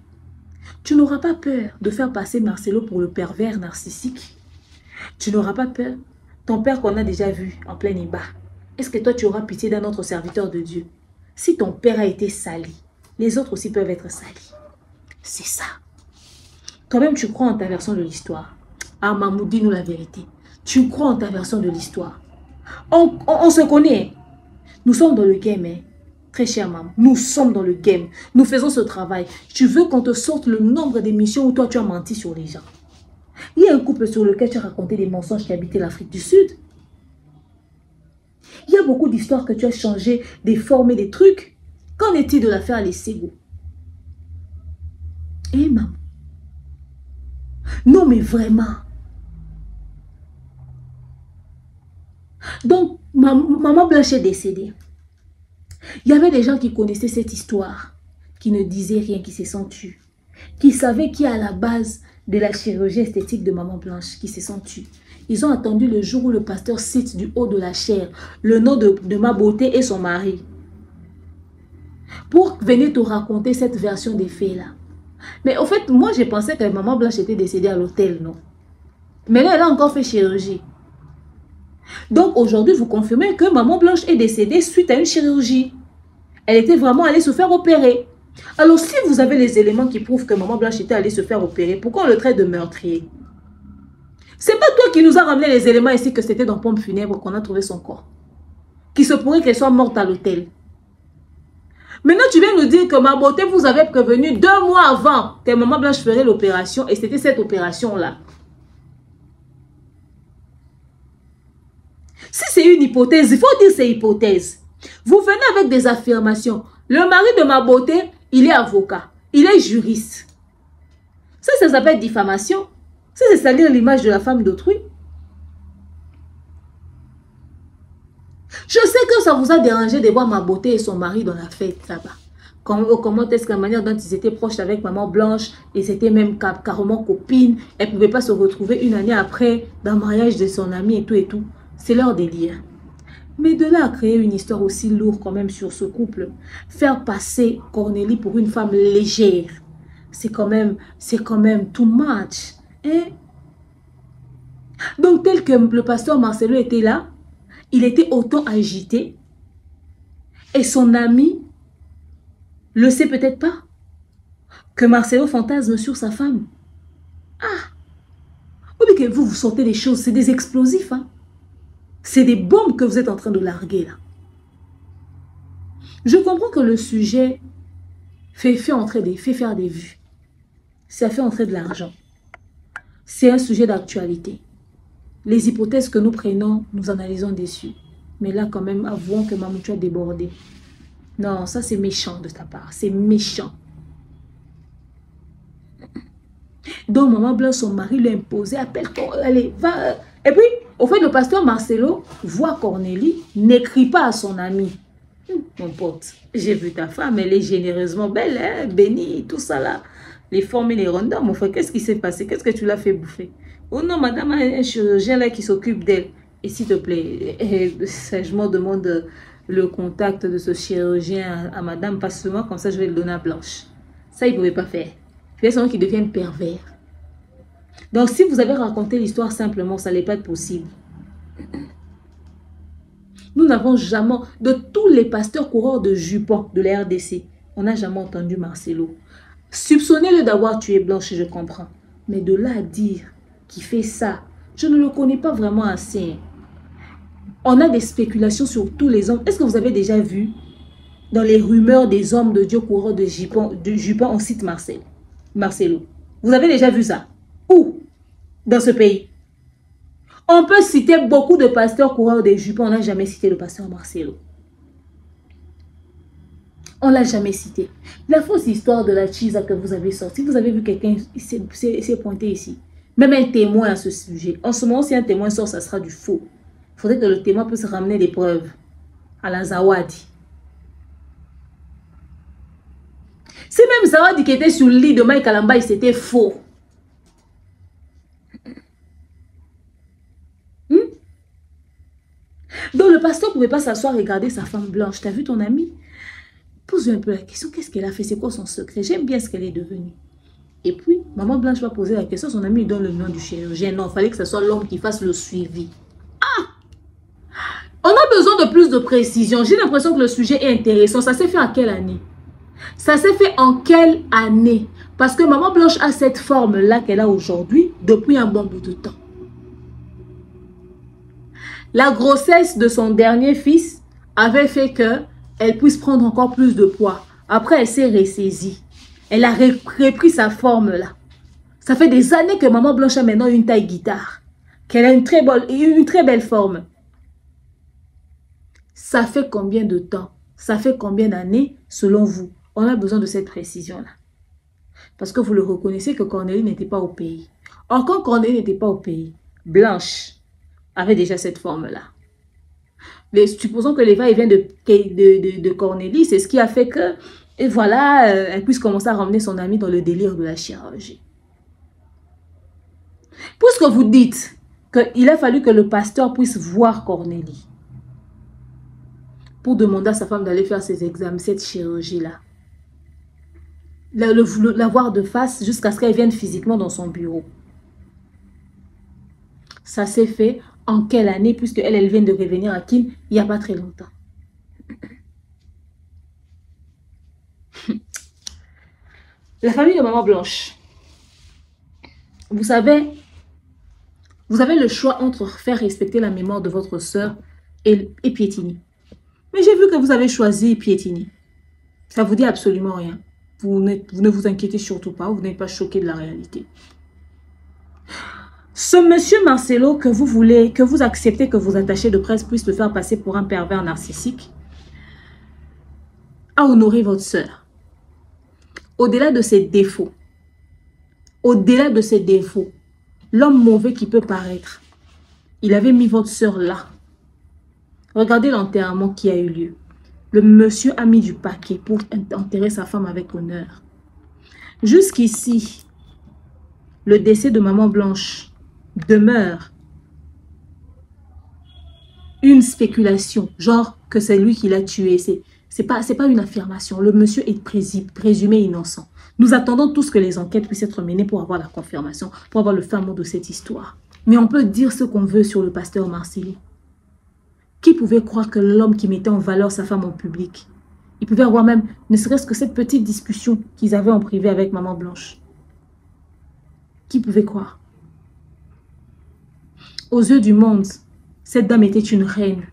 Tu n'auras pas peur de faire passer Marcelo pour le pervers narcissique. Tu n'auras pas peur. Ton père qu'on a déjà vu en plein ébat. Est-ce que toi tu auras pitié d'un autre serviteur de Dieu? Si ton père a été sali, les autres aussi peuvent être salis. C'est ça. Toi-même tu crois en ta version de l'histoire. Ah Mamou, dis-nous la vérité. Tu crois en ta version de l'histoire. On se connaît. Nous sommes dans le game, hein. Très cher maman, nous sommes dans le game. Nous faisons ce travail. Tu veux qu'on te sorte le nombre d'émissions où toi tu as menti sur les gens. Il y a un couple sur lequel tu as raconté des mensonges qui habitaient l'Afrique du Sud. Il y a beaucoup d'histoires que tu as changé, déformé des trucs. Qu'en est-il de l'affaire Les Sego? Eh maman. Non mais vraiment. Donc, maman Blanche est décédée. Il y avait des gens qui connaissaient cette histoire, qui ne disaient rien, qui se sont tus, qui savaient qui est à la base de la chirurgie esthétique de Maman Blanche, qui se sont tus. Ils ont attendu le jour où le pasteur cite du haut de la chair le nom de Ma Beauté et son mari, pour venir te raconter cette version des faits-là. Mais au fait, moi j'ai pensé que Maman Blanche était décédée à l'hôtel, non? Mais là, elle a encore fait chirurgie. Donc aujourd'hui, vous confirmez que Maman Blanche est décédée suite à une chirurgie. Elle était vraiment allée se faire opérer. Alors si vous avez les éléments qui prouvent que Maman Blanche était allée se faire opérer, pourquoi on le traite de meurtrier? C'est pas toi qui nous a ramené les éléments ici que c'était dans Pompe Funèbre qu'on a trouvé son corps. Qui se pourrait qu'elle soit morte à l'hôtel. Maintenant tu viens nous dire que Ma Beauté vous avait prévenu 2 mois avant que Maman Blanche ferait l'opération et c'était cette opération-là. Si c'est une hypothèse, il faut dire c'est hypothèse. Vous venez avec des affirmations. Le mari de Ma Beauté, il est avocat. Il est juriste. Ça s'appelle diffamation. Ça, c'est salir l'image de la femme d'autrui. Je sais que ça vous a dérangé de voir Ma Beauté et son mari dans la fête là-bas. Comment est-ce que la manière dont ils étaient proches avec Maman Blanche et c'était même carrément copines. Elles ne pouvaient pas se retrouver une année après dans le mariage de son ami et tout et tout. C'est leur délire. Mais de là à créer une histoire aussi lourde quand même sur ce couple, faire passer Cornélie pour une femme légère, c'est quand même too much. Hein? Donc tel que le pasteur Marcelo était là, il était autant agité et son ami le sait peut-être pas que Marcelo fantasme sur sa femme. Ah! Oui, mais que vous sortez des choses, c'est des explosifs, hein? C'est des bombes que vous êtes en train de larguer là. Je comprends que le sujet fait faire des vues. Ça fait entrer de l'argent. C'est un sujet d'actualité. Les hypothèses que nous prenons, nous analysons dessus. Mais là quand même, avouons que Mamou, tu as débordé. Non, ça c'est méchant de ta part. C'est méchant. Donc Maman Blanche, son mari lui a imposé, appelle-toi, allez, va. Et puis, au fait, le pasteur Marcelo voit Cornélie, n'écrit pas à son ami. Mon pote, j'ai vu ta femme, elle est généreusement belle, hein, bénie, tout ça là. Les formes et les rondeurs, mon frère, qu'est-ce qui s'est passé? Qu'est-ce que tu l'as fait bouffer? Oh non, madame a un chirurgien là qui s'occupe d'elle. Et s'il te plaît, je me demande le contact de ce chirurgien à madame, pas seulement comme ça je vais le donner à Blanche. Ça, il ne pouvait pas faire. Il y a someone qui devient pervers. Donc, si vous avez raconté l'histoire simplement, ça n'allait pas être possible. Nous n'avons jamais, de tous les pasteurs coureurs de jupons de la RDC, on n'a jamais entendu Marcelo. Soupçonnez-le d'avoir tué Blanche, je comprends. Mais de là à dire qu'il fait ça, je ne le connais pas vraiment assez. On a des spéculations sur tous les hommes. Est-ce que vous avez déjà vu dans les rumeurs des hommes de Dieu coureurs de jupons, on cite Marcelo? Vous avez déjà vu ça? Où? Dans ce pays? On peut citer beaucoup de pasteurs coureurs des jupons. On n'a jamais cité le pasteur Marcelo. On ne l'a jamais cité. La fausse histoire de la Chisa que vous avez sortie, vous avez vu quelqu'un s'est pointé ici. Même un témoin à ce sujet. En ce moment, si un témoin sort, ça sera du faux. Il faudrait que le témoin puisse ramener des preuves à la Zawadi. C'est même Zawadi qui était sur le lit de Mike Alamba, c'était faux. Donc le pasteur ne pouvait pas s'asseoir et regarder sa femme blanche. T'as vu ton amie? Pose-lui un peu la question. Qu'est-ce qu'elle a fait? C'est quoi son secret? J'aime bien ce qu'elle est devenue. Et puis, maman blanche va poser la question. Son ami lui donne le nom du chirurgien. Non, il fallait que ce soit l'homme qui fasse le suivi. Ah! On a besoin de plus de précision. J'ai l'impression que le sujet est intéressant. Ça s'est fait en quelle année? Ça s'est fait en quelle année? Parce que maman blanche a cette forme-là qu'elle a aujourd'hui depuis un bon bout de temps. La grossesse de son dernier fils avait fait qu'elle puisse prendre encore plus de poids. Après, elle s'est ressaisie. Elle a repris sa forme-là. Ça fait des années que maman blanche a maintenant une taille guitare. Qu'elle a une très belle forme. Ça fait combien de temps? Ça fait combien d'années selon vous? On a besoin de cette précision-là. Parce que vous le reconnaissez que Cornélie n'était pas au pays. Or, quand Cornélie n'était pas au pays, Blanche avait déjà cette forme-là. Supposons que les va-et-vient de Cornélie, c'est ce qui a fait que, et voilà, elle puisse commencer à ramener son amie dans le délire de la chirurgie. Puisque vous dites qu'il a fallu que le pasteur puisse voir Cornélie pour demander à sa femme d'aller faire ses examens, cette chirurgie-là, la voir de face jusqu'à ce qu'elle vienne physiquement dans son bureau. Ça s'est fait en quelle année, puisque elle vient de revenir à Kin il n'y a pas très longtemps. La famille de maman blanche. Vous savez, vous avez le choix entre faire respecter la mémoire de votre soeur et Piétini. Mais j'ai vu que vous avez choisi Piétini. Ça vous dit absolument rien. Vous ne vous inquiétez surtout pas, vous n'êtes pas choqué de la réalité. Ce monsieur Marcelo que vous voulez, que vous acceptez que vos attachés de presse puissent le faire passer pour un pervers narcissique, a honoré votre sœur. Au-delà de ses défauts, l'homme mauvais qui peut paraître, il avait mis votre sœur là. Regardez l'enterrement qui a eu lieu. Le monsieur a mis du paquet pour enterrer sa femme avec honneur. Jusqu'ici, le décès de maman blanche demeure une spéculation, genre que c'est lui qui l'a tué. C'est pas une affirmation. Le monsieur est présumé innocent. Nous attendons tous que les enquêtes puissent être menées pour avoir la confirmation, pour avoir le fin mot de cette histoire. Mais on peut dire ce qu'on veut sur le pasteur Marcelo. Qui pouvait croire que l'homme qui mettait en valeur sa femme en public, il pouvait avoir même, ne serait-ce que cette petite discussion qu'ils avaient en privé avec maman blanche. Qui pouvait croire? Aux yeux du monde, cette dame était une reine.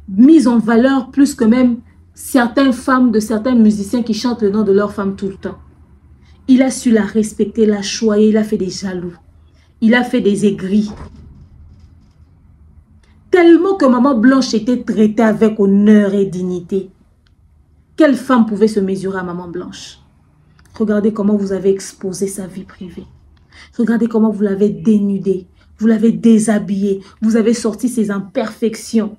Mise en valeur plus que même certaines femmes de certains musiciens qui chantent le nom de leur femme tout le temps. Il a su la respecter, la choyer, il a fait des jaloux. Il a fait des aigris. Tellement que maman blanche était traitée avec honneur et dignité. Quelle femme pouvait se mesurer à maman blanche? Regardez comment vous avez exposé sa vie privée. Regardez comment vous l'avez dénudée. Vous l'avez déshabillée. Vous avez sorti ses imperfections.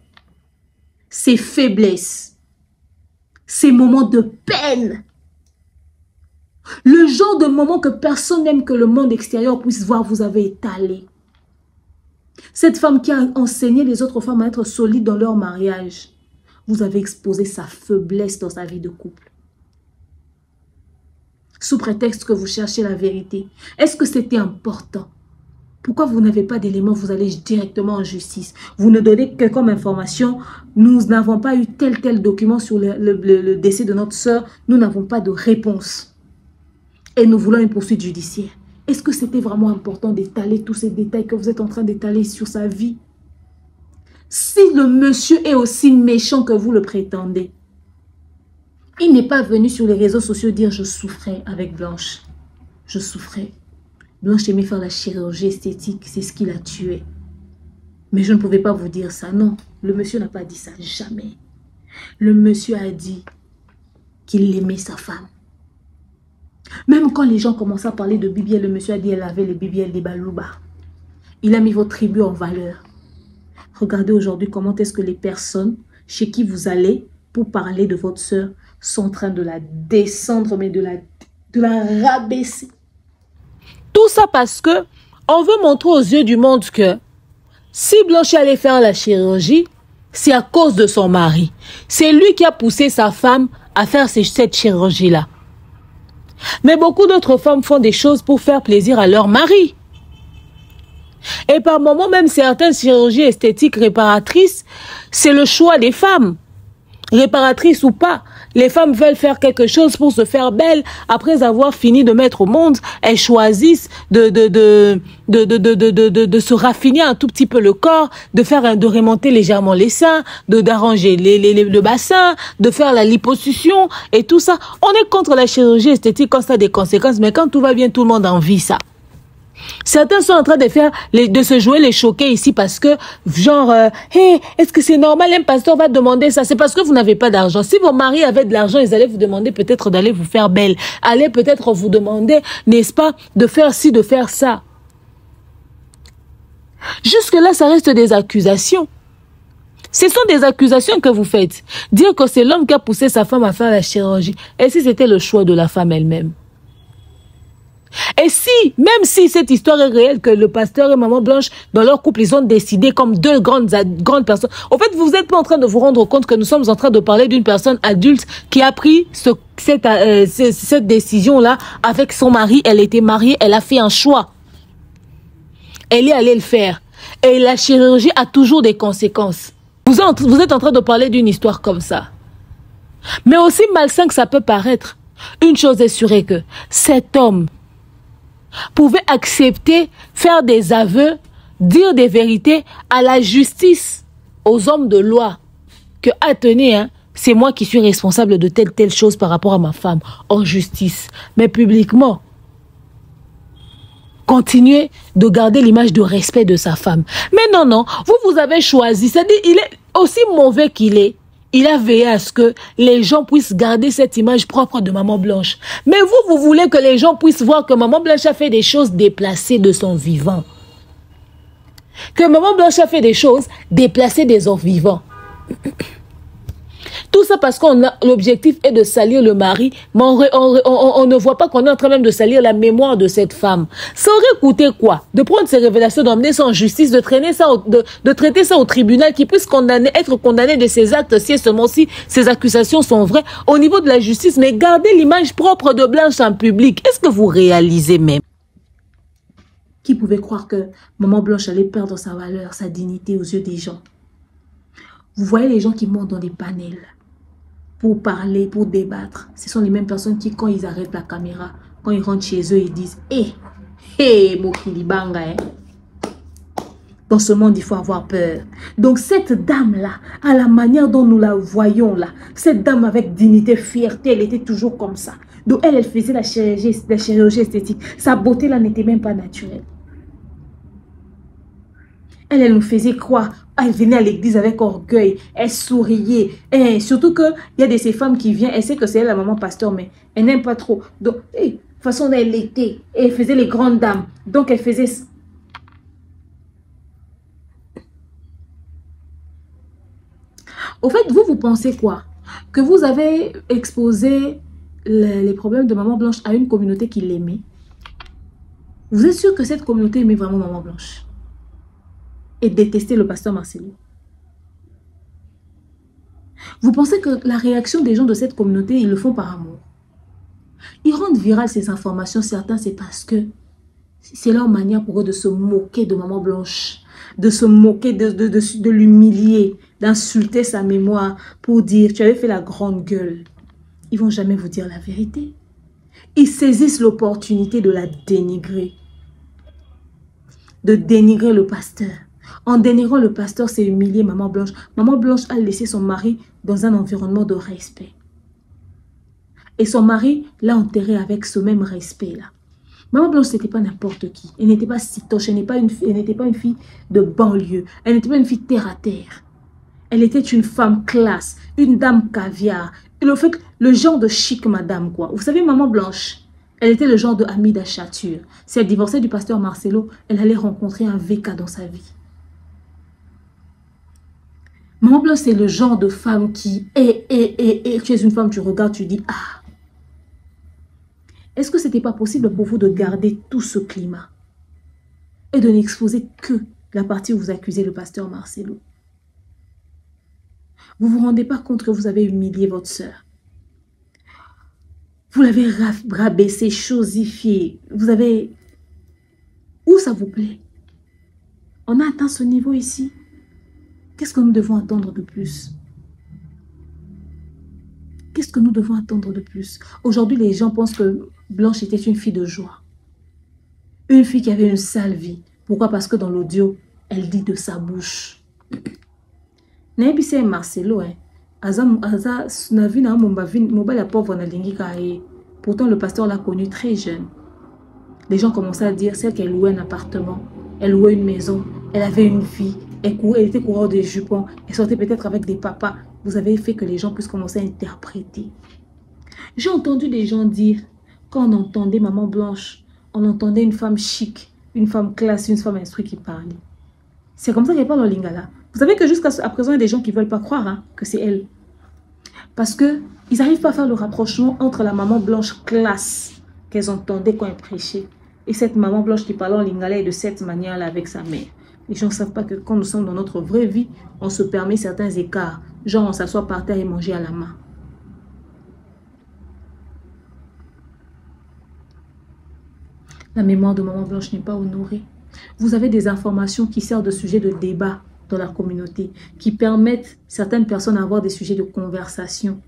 Ses faiblesses. Ses moments de peine. Le genre de moment que personne n'aime que le monde extérieur puisse voir, vous avez étalé. Cette femme qui a enseigné les autres femmes à être solides dans leur mariage, vous avez exposé sa faiblesse dans sa vie de couple. sous prétexte que vous cherchez la vérité? Est-ce que c'était important? Pourquoi vous n'avez pas d'éléments? Vous allez directement en justice. Vous ne donnez que comme information, nous n'avons pas eu tel document sur le décès de notre sœur. Nous n'avons pas de réponse. Et nous voulons une poursuite judiciaire. Est-ce que c'était vraiment important d'étaler tous ces détails que vous êtes en train d'étaler sur sa vie? Si le monsieur est aussi méchant que vous le prétendez, il n'est pas venu sur les réseaux sociaux dire « Je souffrais avec Blanche. Je souffrais. Blanche aimait faire la chirurgie esthétique. C'est ce qui l'a tué. Mais je ne pouvais pas vous dire ça. » Non, le monsieur n'a pas dit ça. Jamais. Le monsieur a dit qu'il aimait sa femme. Même quand les gens commençaient à parler de BBL, le monsieur a dit qu'elle avait les BBL des Balouba. Il a mis vos tribus en valeur. Regardez aujourd'hui comment est-ce que les personnes chez qui vous allez pour parler de votre soeur sont en train de la descendre, mais de la rabaisser. Tout ça parce que on veut montrer aux yeux du monde que si Blanche allait faire la chirurgie, c'est à cause de son mari. C'est lui qui a poussé sa femme à faire cette chirurgie-là. Mais beaucoup d'autres femmes font des choses pour faire plaisir à leur mari. Et par moments, même certaines chirurgies esthétiques réparatrices, c'est le choix des femmes. Réparatrices ou pas, les femmes veulent faire quelque chose pour se faire belle. Après avoir fini de mettre au monde, elles choisissent de se raffiner un tout petit peu le corps, de remonter légèrement les seins, d'arranger le bassin, de faire la liposuction et tout ça. On est contre la chirurgie esthétique quand ça a des conséquences, mais quand tout va bien, tout le monde envie ça. Certains sont en train de se jouer les choqués ici parce que, genre, hey, est-ce que c'est normal, un pasteur va demander ça? C'est parce que vous n'avez pas d'argent. Si vos maris avaient de l'argent, ils allaient vous demander peut-être d'aller vous faire belle. Allaient peut-être vous demander, n'est-ce pas, de faire ci, de faire ça. Jusque-là, ça reste des accusations. Ce sont des accusations que vous faites. Dire que c'est l'homme qui a poussé sa femme à faire la chirurgie. Et si c'était le choix de la femme elle-même? Et si, même si cette histoire est réelle, que le pasteur et maman Blanche, dans leur couple, ils ont décidé comme deux grandes personnes. En fait, vous n'êtes pas en train de vous rendre compte que nous sommes en train de parler d'une personne adulte qui a pris cette décision-là avec son mari. Elle était mariée, elle a fait un choix. Elle est allée le faire. Et la chirurgie a toujours des conséquences. Vous êtes en train de parler d'une histoire comme ça. Mais aussi malsain que ça peut paraître, une chose est sûre, que cet homme pouvait accepter, faire des aveux, dire des vérités à la justice, aux hommes de loi, que, tenez, hein, c'est moi qui suis responsable de telle chose par rapport à ma femme, en justice, mais publiquement. Continuez de garder l'image de respect de sa femme. Mais non, vous avez choisi, c'est-à-dire, il est aussi mauvais qu'il est. Il a veillé à ce que les gens puissent garder cette image propre de Maman Blanche. Mais vous voulez que les gens puissent voir que Maman Blanche a fait des choses déplacées de son vivant. Que Maman Blanche a fait des choses déplacées de son vivant. Tout ça parce qu'on a l'objectif est de salir le mari, mais on ne voit pas qu'on est en train même de salir la mémoire de cette femme. Ça aurait coûté quoi? De prendre ces révélations, d'emmener ça en justice, de traîner ça, de traiter ça au tribunal, qui puisse être condamné de ces actes si seulement si ces accusations sont vraies au niveau de la justice, mais garder l'image propre de Blanche en public. Est-ce que vous réalisez même? Qui pouvait croire que Maman Blanche allait perdre sa valeur, sa dignité aux yeux des gens? Vous voyez les gens qui montent dans des panels pour parler, pour débattre. Ce sont les mêmes personnes qui, quand ils arrêtent la caméra, quand ils rentrent chez eux, ils disent « Hé, Mokilibanga, hein. Dans ce monde, il faut avoir peur. » Donc cette dame-là, à la manière dont nous la voyons là, cette dame avec dignité, fierté, elle était toujours comme ça. Donc elle faisait la chirurgie esthétique. Sa beauté-là n'était même pas naturelle. Elle nous faisait croire. Elle venait à l'église avec orgueil. Elle souriait. Et surtout qu'il y a de ces femmes qui viennent. Elle sait que c'est elle la maman pasteur, mais elle n'aime pas trop. Donc, de toute façon, elle l'était. Et elle faisait les grandes dames. Donc, elle faisait... Au fait, vous pensez quoi? Que vous avez exposé les problèmes de Maman Blanche à une communauté qui l'aimait? Vous êtes sûr que cette communauté aimait vraiment Maman Blanche? Et détester le pasteur Marcelo? Vous pensez que la réaction des gens de cette communauté, ils le font par amour? Ils rendent virales ces informations, certains, c'est parce que c'est leur manière pour eux de se moquer de Maman Blanche, de se moquer, de l'humilier, d'insulter sa mémoire pour dire, tu avais fait la grande gueule. Ils vont jamais vous dire la vérité. Ils saisissent l'opportunité de la dénigrer. De dénigrer le pasteur. En dénigrant le pasteur, c'est humilier Maman Blanche. Maman Blanche a laissé son mari dans un environnement de respect. Et son mari l'a enterré avec ce même respect-là. Maman Blanche, ce n'était pas n'importe qui. Elle n'était pas sitoche, elle n'était pas une fille de banlieue. Elle n'était pas une fille terre à terre. Elle était une femme classe, une dame caviar. Le genre de chic madame, quoi. Vous savez, Maman Blanche, elle était le genre de Hamida Chatur. Si elle divorçait du pasteur Marcelo, elle allait rencontrer un VK dans sa vie. Maman Blanche, c'est le genre de femme qui tu es une femme, tu regardes, tu dis, ah. Est-ce que ce n'était pas possible pour vous de garder tout ce climat et de n'exposer que la partie où vous accusez le pasteur Marcelo? Vous ne vous rendez pas compte que vous avez humilié votre sœur. Vous l'avez rabaissé, chosifié. Vous avez... Où ça vous plaît? On a atteint ce niveau ici. Qu'est-ce que nous devons attendre de plus? Qu'est-ce que nous devons attendre de plus? Aujourd'hui, les gens pensent que Blanche était une fille de joie. Une fille qui avait une sale vie. Pourquoi? Parce que dans l'audio, elle dit de sa bouche. N'ayez c'est Marcelo, hein. Pourtant, le pasteur l'a connue très jeune. Les gens commençaient à dire, celle qu'elle louait un appartement, elle louait une maison, elle avait une vie, elle était coureur de jupons, elle sortait peut-être avec des papas. Vous avez fait que les gens puissent commencer à interpréter. J'ai entendu des gens dire, quand on entendait Maman Blanche, on entendait une femme chic, une femme classe, une femme instruite qui parlait. C'est comme ça qu'elle parle en lingala. Vous savez que jusqu'à présent, il y a des gens qui ne veulent pas croire que c'est elle. Parce qu'ils n'arrivent pas à faire le rapprochement entre la Maman Blanche classe qu'elles entendaient quand elle prêchait et cette Maman Blanche qui parlait en lingala et de cette manière-là avec sa mère. Les gens ne savent pas que quand nous sommes dans notre vraie vie, on se permet certains écarts. Genre, on s'assoit par terre et manger à la main. La mémoire de Maman Blanche n'est pas honorée. Vous avez des informations qui servent de sujet de débat dans la communauté, qui permettent certaines personnes à avoir des sujets de conversation,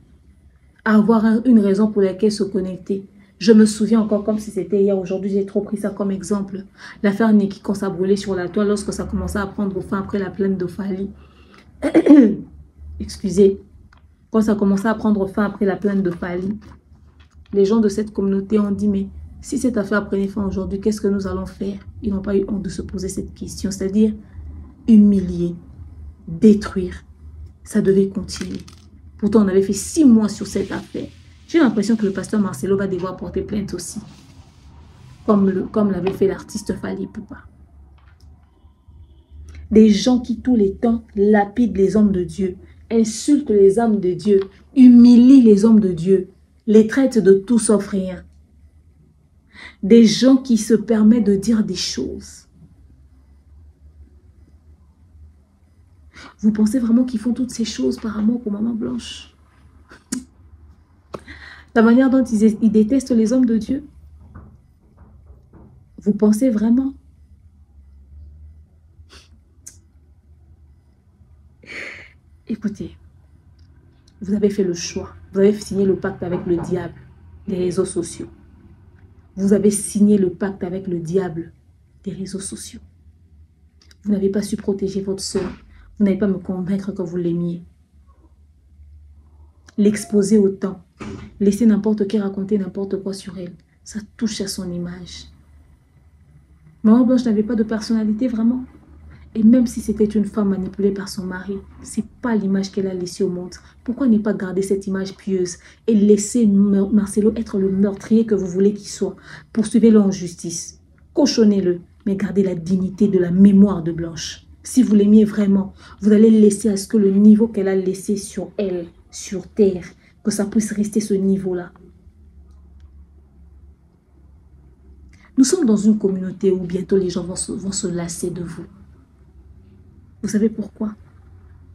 à avoir une raison pour laquelle se connecter. Je me souviens encore comme si c'était hier, aujourd'hui j'ai trop pris ça comme exemple. L'affaire Niki quand ça brûlait sur la toile lorsque ça commençait à prendre fin après la plaine d'Ophalie. Excusez. Quand ça commençait à prendre fin après la plaine d'Ophalie, les gens de cette communauté ont dit, mais si cette affaire prenait fin aujourd'hui, qu'est-ce que nous allons faire? Ils n'ont pas eu honte de se poser cette question, c'est-à-dire humilier, détruire. Ça devait continuer. Pourtant, on avait fait 6 mois sur cette affaire. J'ai l'impression que le pasteur Marcelo va devoir porter plainte aussi. Comme l'avait fait l'artiste Fally Ipupa. Des gens qui, tous les temps, lapident les hommes de Dieu, insultent les âmes de Dieu, humilient les hommes de Dieu, les traitent de tout sauf rien. Des gens qui se permettent de dire des choses. Vous pensez vraiment qu'ils font toutes ces choses par amour pour Maman Blanche? La manière dont ils détestent les hommes de Dieu? Vous pensez vraiment? Écoutez, vous avez fait le choix. Vous avez signé le pacte avec le diable, les réseaux sociaux. Vous avez signé le pacte avec le diable des réseaux sociaux. Vous n'avez pas su protéger votre sœur. Vous n'avez pas me convaincre que vous l'aimiez. L'exposer autant. Laisser n'importe qui raconter n'importe quoi sur elle. Ça touche à son image. Maman Blanche n'avait pas de personnalité vraiment. Et même si c'était une femme manipulée par son mari, ce n'est pas l'image qu'elle a laissée au monde. Pourquoi ne pas garder cette image pieuse et laisser Marcelo être le meurtrier que vous voulez qu'il soit? Poursuivez-le en justice. Cochonnez-le, mais gardez la dignité de la mémoire de Blanche. Si vous l'aimiez vraiment, vous allez laisser à ce que le niveau qu'elle a laissé sur elle, sur terre, que ça puisse rester ce niveau-là. Nous sommes dans une communauté où bientôt les gens vont se lasser de vous. Vous savez pourquoi?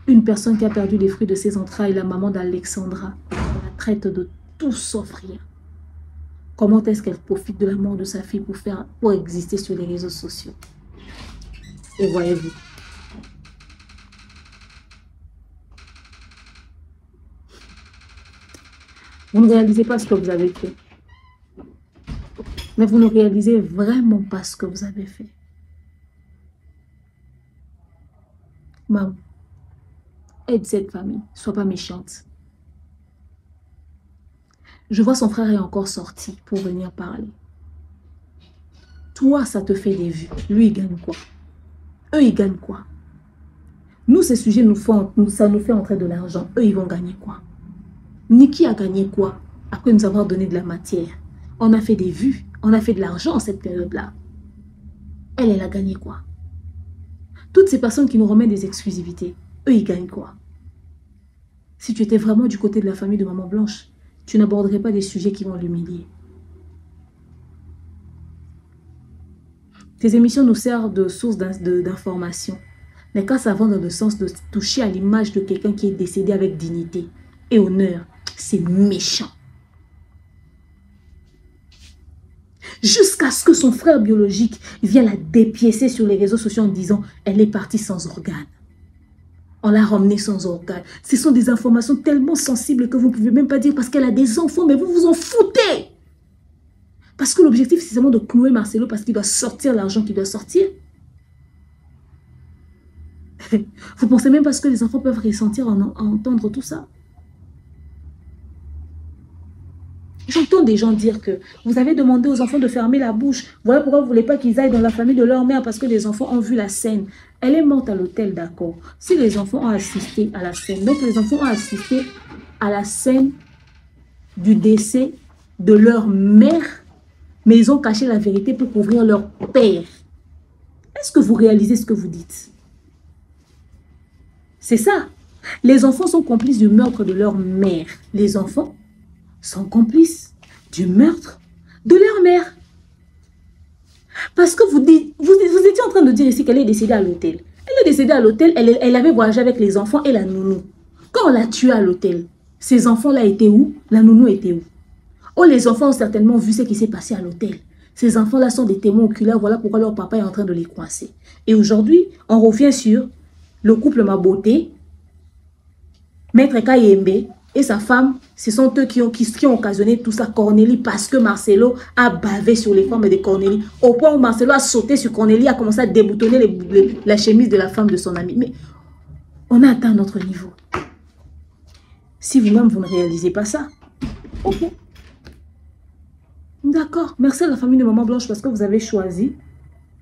Une personne qui a perdu les fruits de ses entrailles, la maman d'Alexandra, la traite de tout sauf rien. Comment est-ce qu'elle profite de la mort de sa fille pour exister sur les réseaux sociaux? Et voyez-vous. Vous ne réalisez pas ce que vous avez fait. Mais vous ne réalisez vraiment pas ce que vous avez fait. Maman, aide cette famille. Sois pas méchante. Je vois son frère est encore sorti pour venir parler. Toi, ça te fait des vues. Lui, il gagne quoi? Eux, ils gagnent quoi? Nous, ces sujets, ça nous fait entrer de l'argent. Eux, ils vont gagner quoi? Niki a gagné quoi? Après nous avoir donné de la matière. On a fait des vues. On a fait de l'argent en cette période-là. Elle a gagné quoi? Toutes ces personnes qui nous remettent des exclusivités, eux, ils gagnent quoi? Si tu étais vraiment du côté de la famille de Maman Blanche, tu n'aborderais pas des sujets qui vont l'humilier. Tes émissions nous servent de source d'information. Mais quand ça va dans le sens de toucher à l'image de quelqu'un qui est décédé avec dignité et honneur, c'est méchant. Jusqu'à ce que son frère biologique vienne la dépiécer sur les réseaux sociaux en disant « elle est partie sans organe ». On l'a ramenée sans organe. Ce sont des informations tellement sensibles que vous ne pouvez même pas dire parce qu'elle a des enfants, mais vous vous en foutez. Parce que l'objectif, c'est seulement de clouer Marcelo parce qu'il doit sortir l'argent qu'il doit sortir. Vous pensez même pas ce que les enfants peuvent ressentir en entendre tout ça? J'entends des gens dire que vous avez demandé aux enfants de fermer la bouche. Voilà pourquoi vous ne voulez pas qu'ils aillent dans la famille de leur mère parce que les enfants ont vu la scène. Elle est morte à l'hôtel, d'accord. Si les enfants ont assisté à la scène, donc les enfants ont assisté à la scène du décès de leur mère, mais ils ont caché la vérité pour couvrir leur père. Est-ce que vous réalisez ce que vous dites? C'est ça. Les enfants sont complices du meurtre de leur mère. Les enfants sont complices du meurtre de leur mère. Parce que vous étiez en train de dire ici qu'elle est décédée à l'hôtel. Elle est décédée à l'hôtel, elle avait voyagé avec les enfants et la nounou. Quand on l'a tuée à l'hôtel, ces enfants-là étaient où? La nounou était où? Oh, les enfants ont certainement vu ce qui s'est passé à l'hôtel. Ces enfants-là sont des témoins oculaires, voilà pourquoi leur papa est en train de les coincer. Et aujourd'hui, on revient sur le couple Maboté, Maître Kayembe et sa femme, ce sont eux qui ont occasionné tout ça, Cornélie, parce que Marcelo a bavé sur les femmes de Cornélie, au point où Marcelo a sauté sur Cornélie, a commencé à déboutonner la chemise de la femme de son ami. Mais on a atteint notre niveau. Si vous-même, vous ne réalisez pas ça, ok. D'accord, merci à la famille de Maman Blanche parce que vous avez choisi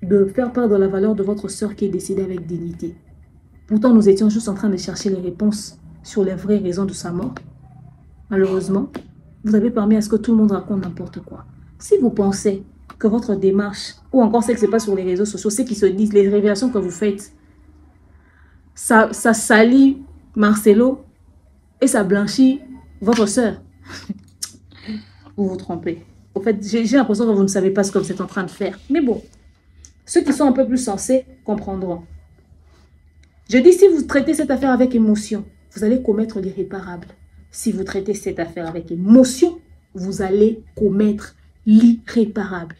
de faire perdre la valeur de votre soeur qui est décédée avec dignité. Pourtant, nous étions juste en train de chercher les réponses sur les vraies raisons de sa mort. Malheureusement, vous avez permis à ce que tout le monde raconte n'importe quoi. Si vous pensez que votre démarche, ou encore ce qui se passe sur les réseaux sociaux, ce qui se disent, les révélations que vous faites, ça salit Marcelo et ça blanchit votre soeur, vous vous trompez. En fait, j'ai l'impression que vous ne savez pas ce que vous êtes en train de faire. Mais bon, ceux qui sont un peu plus sensés comprendront. Je dis, si vous traitez cette affaire avec émotion, vous allez commettre l'irréparable. Si vous traitez cette affaire avec émotion, vous allez commettre l'irréparable.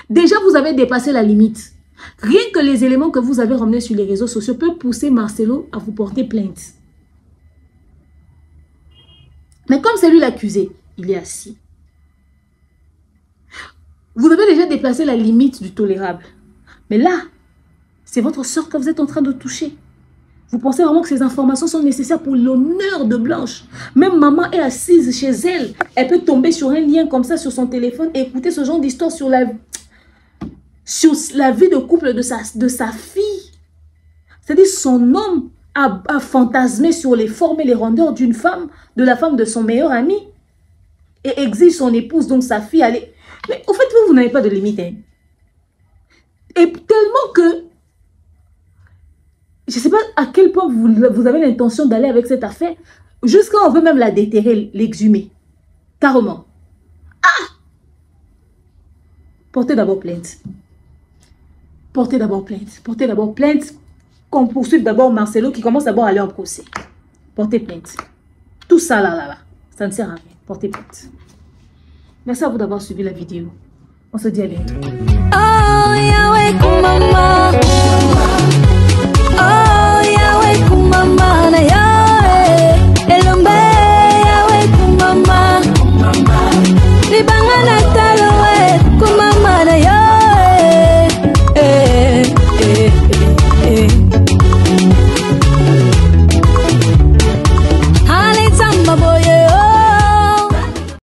Déjà, vous avez dépassé la limite. Rien que les éléments que vous avez ramenés sur les réseaux sociaux peuvent pousser Marcelo à vous porter plainte. Mais comme c'est lui l'accusé, il est assis. Vous avez déjà déplacé la limite du tolérable. Mais là, c'est votre soeur que vous êtes en train de toucher. Vous pensez vraiment que ces informations sont nécessaires pour l'honneur de Blanche? Même maman est assise chez elle. Elle peut tomber sur un lien comme ça sur son téléphone et écouter ce genre d'histoire sur la vie de couple de sa fille. C'est-à-dire son homme a fantasmé sur les formes et les rondeurs d'une femme, de la femme de son meilleur ami. Et exige son épouse, donc sa fille, aller... Mais au fait, vous n'avez pas de limite. Hein. Et tellement que... Je ne sais pas à quel point vous avez l'intention d'aller avec cette affaire. Jusqu'à on veut même la déterrer, l'exhumer. Carrément. Ah! Portez d'abord plainte. Portez d'abord plainte. Portez d'abord plainte. Qu'on poursuive d'abord Marcelo qui commence d'abord à aller en procès. Portez plainte. Tout ça là. Ça ne sert à rien. Portez plainte. Merci à vous d'avoir suivi la vidéo. On se dit à bientôt. Oh, Yahweh,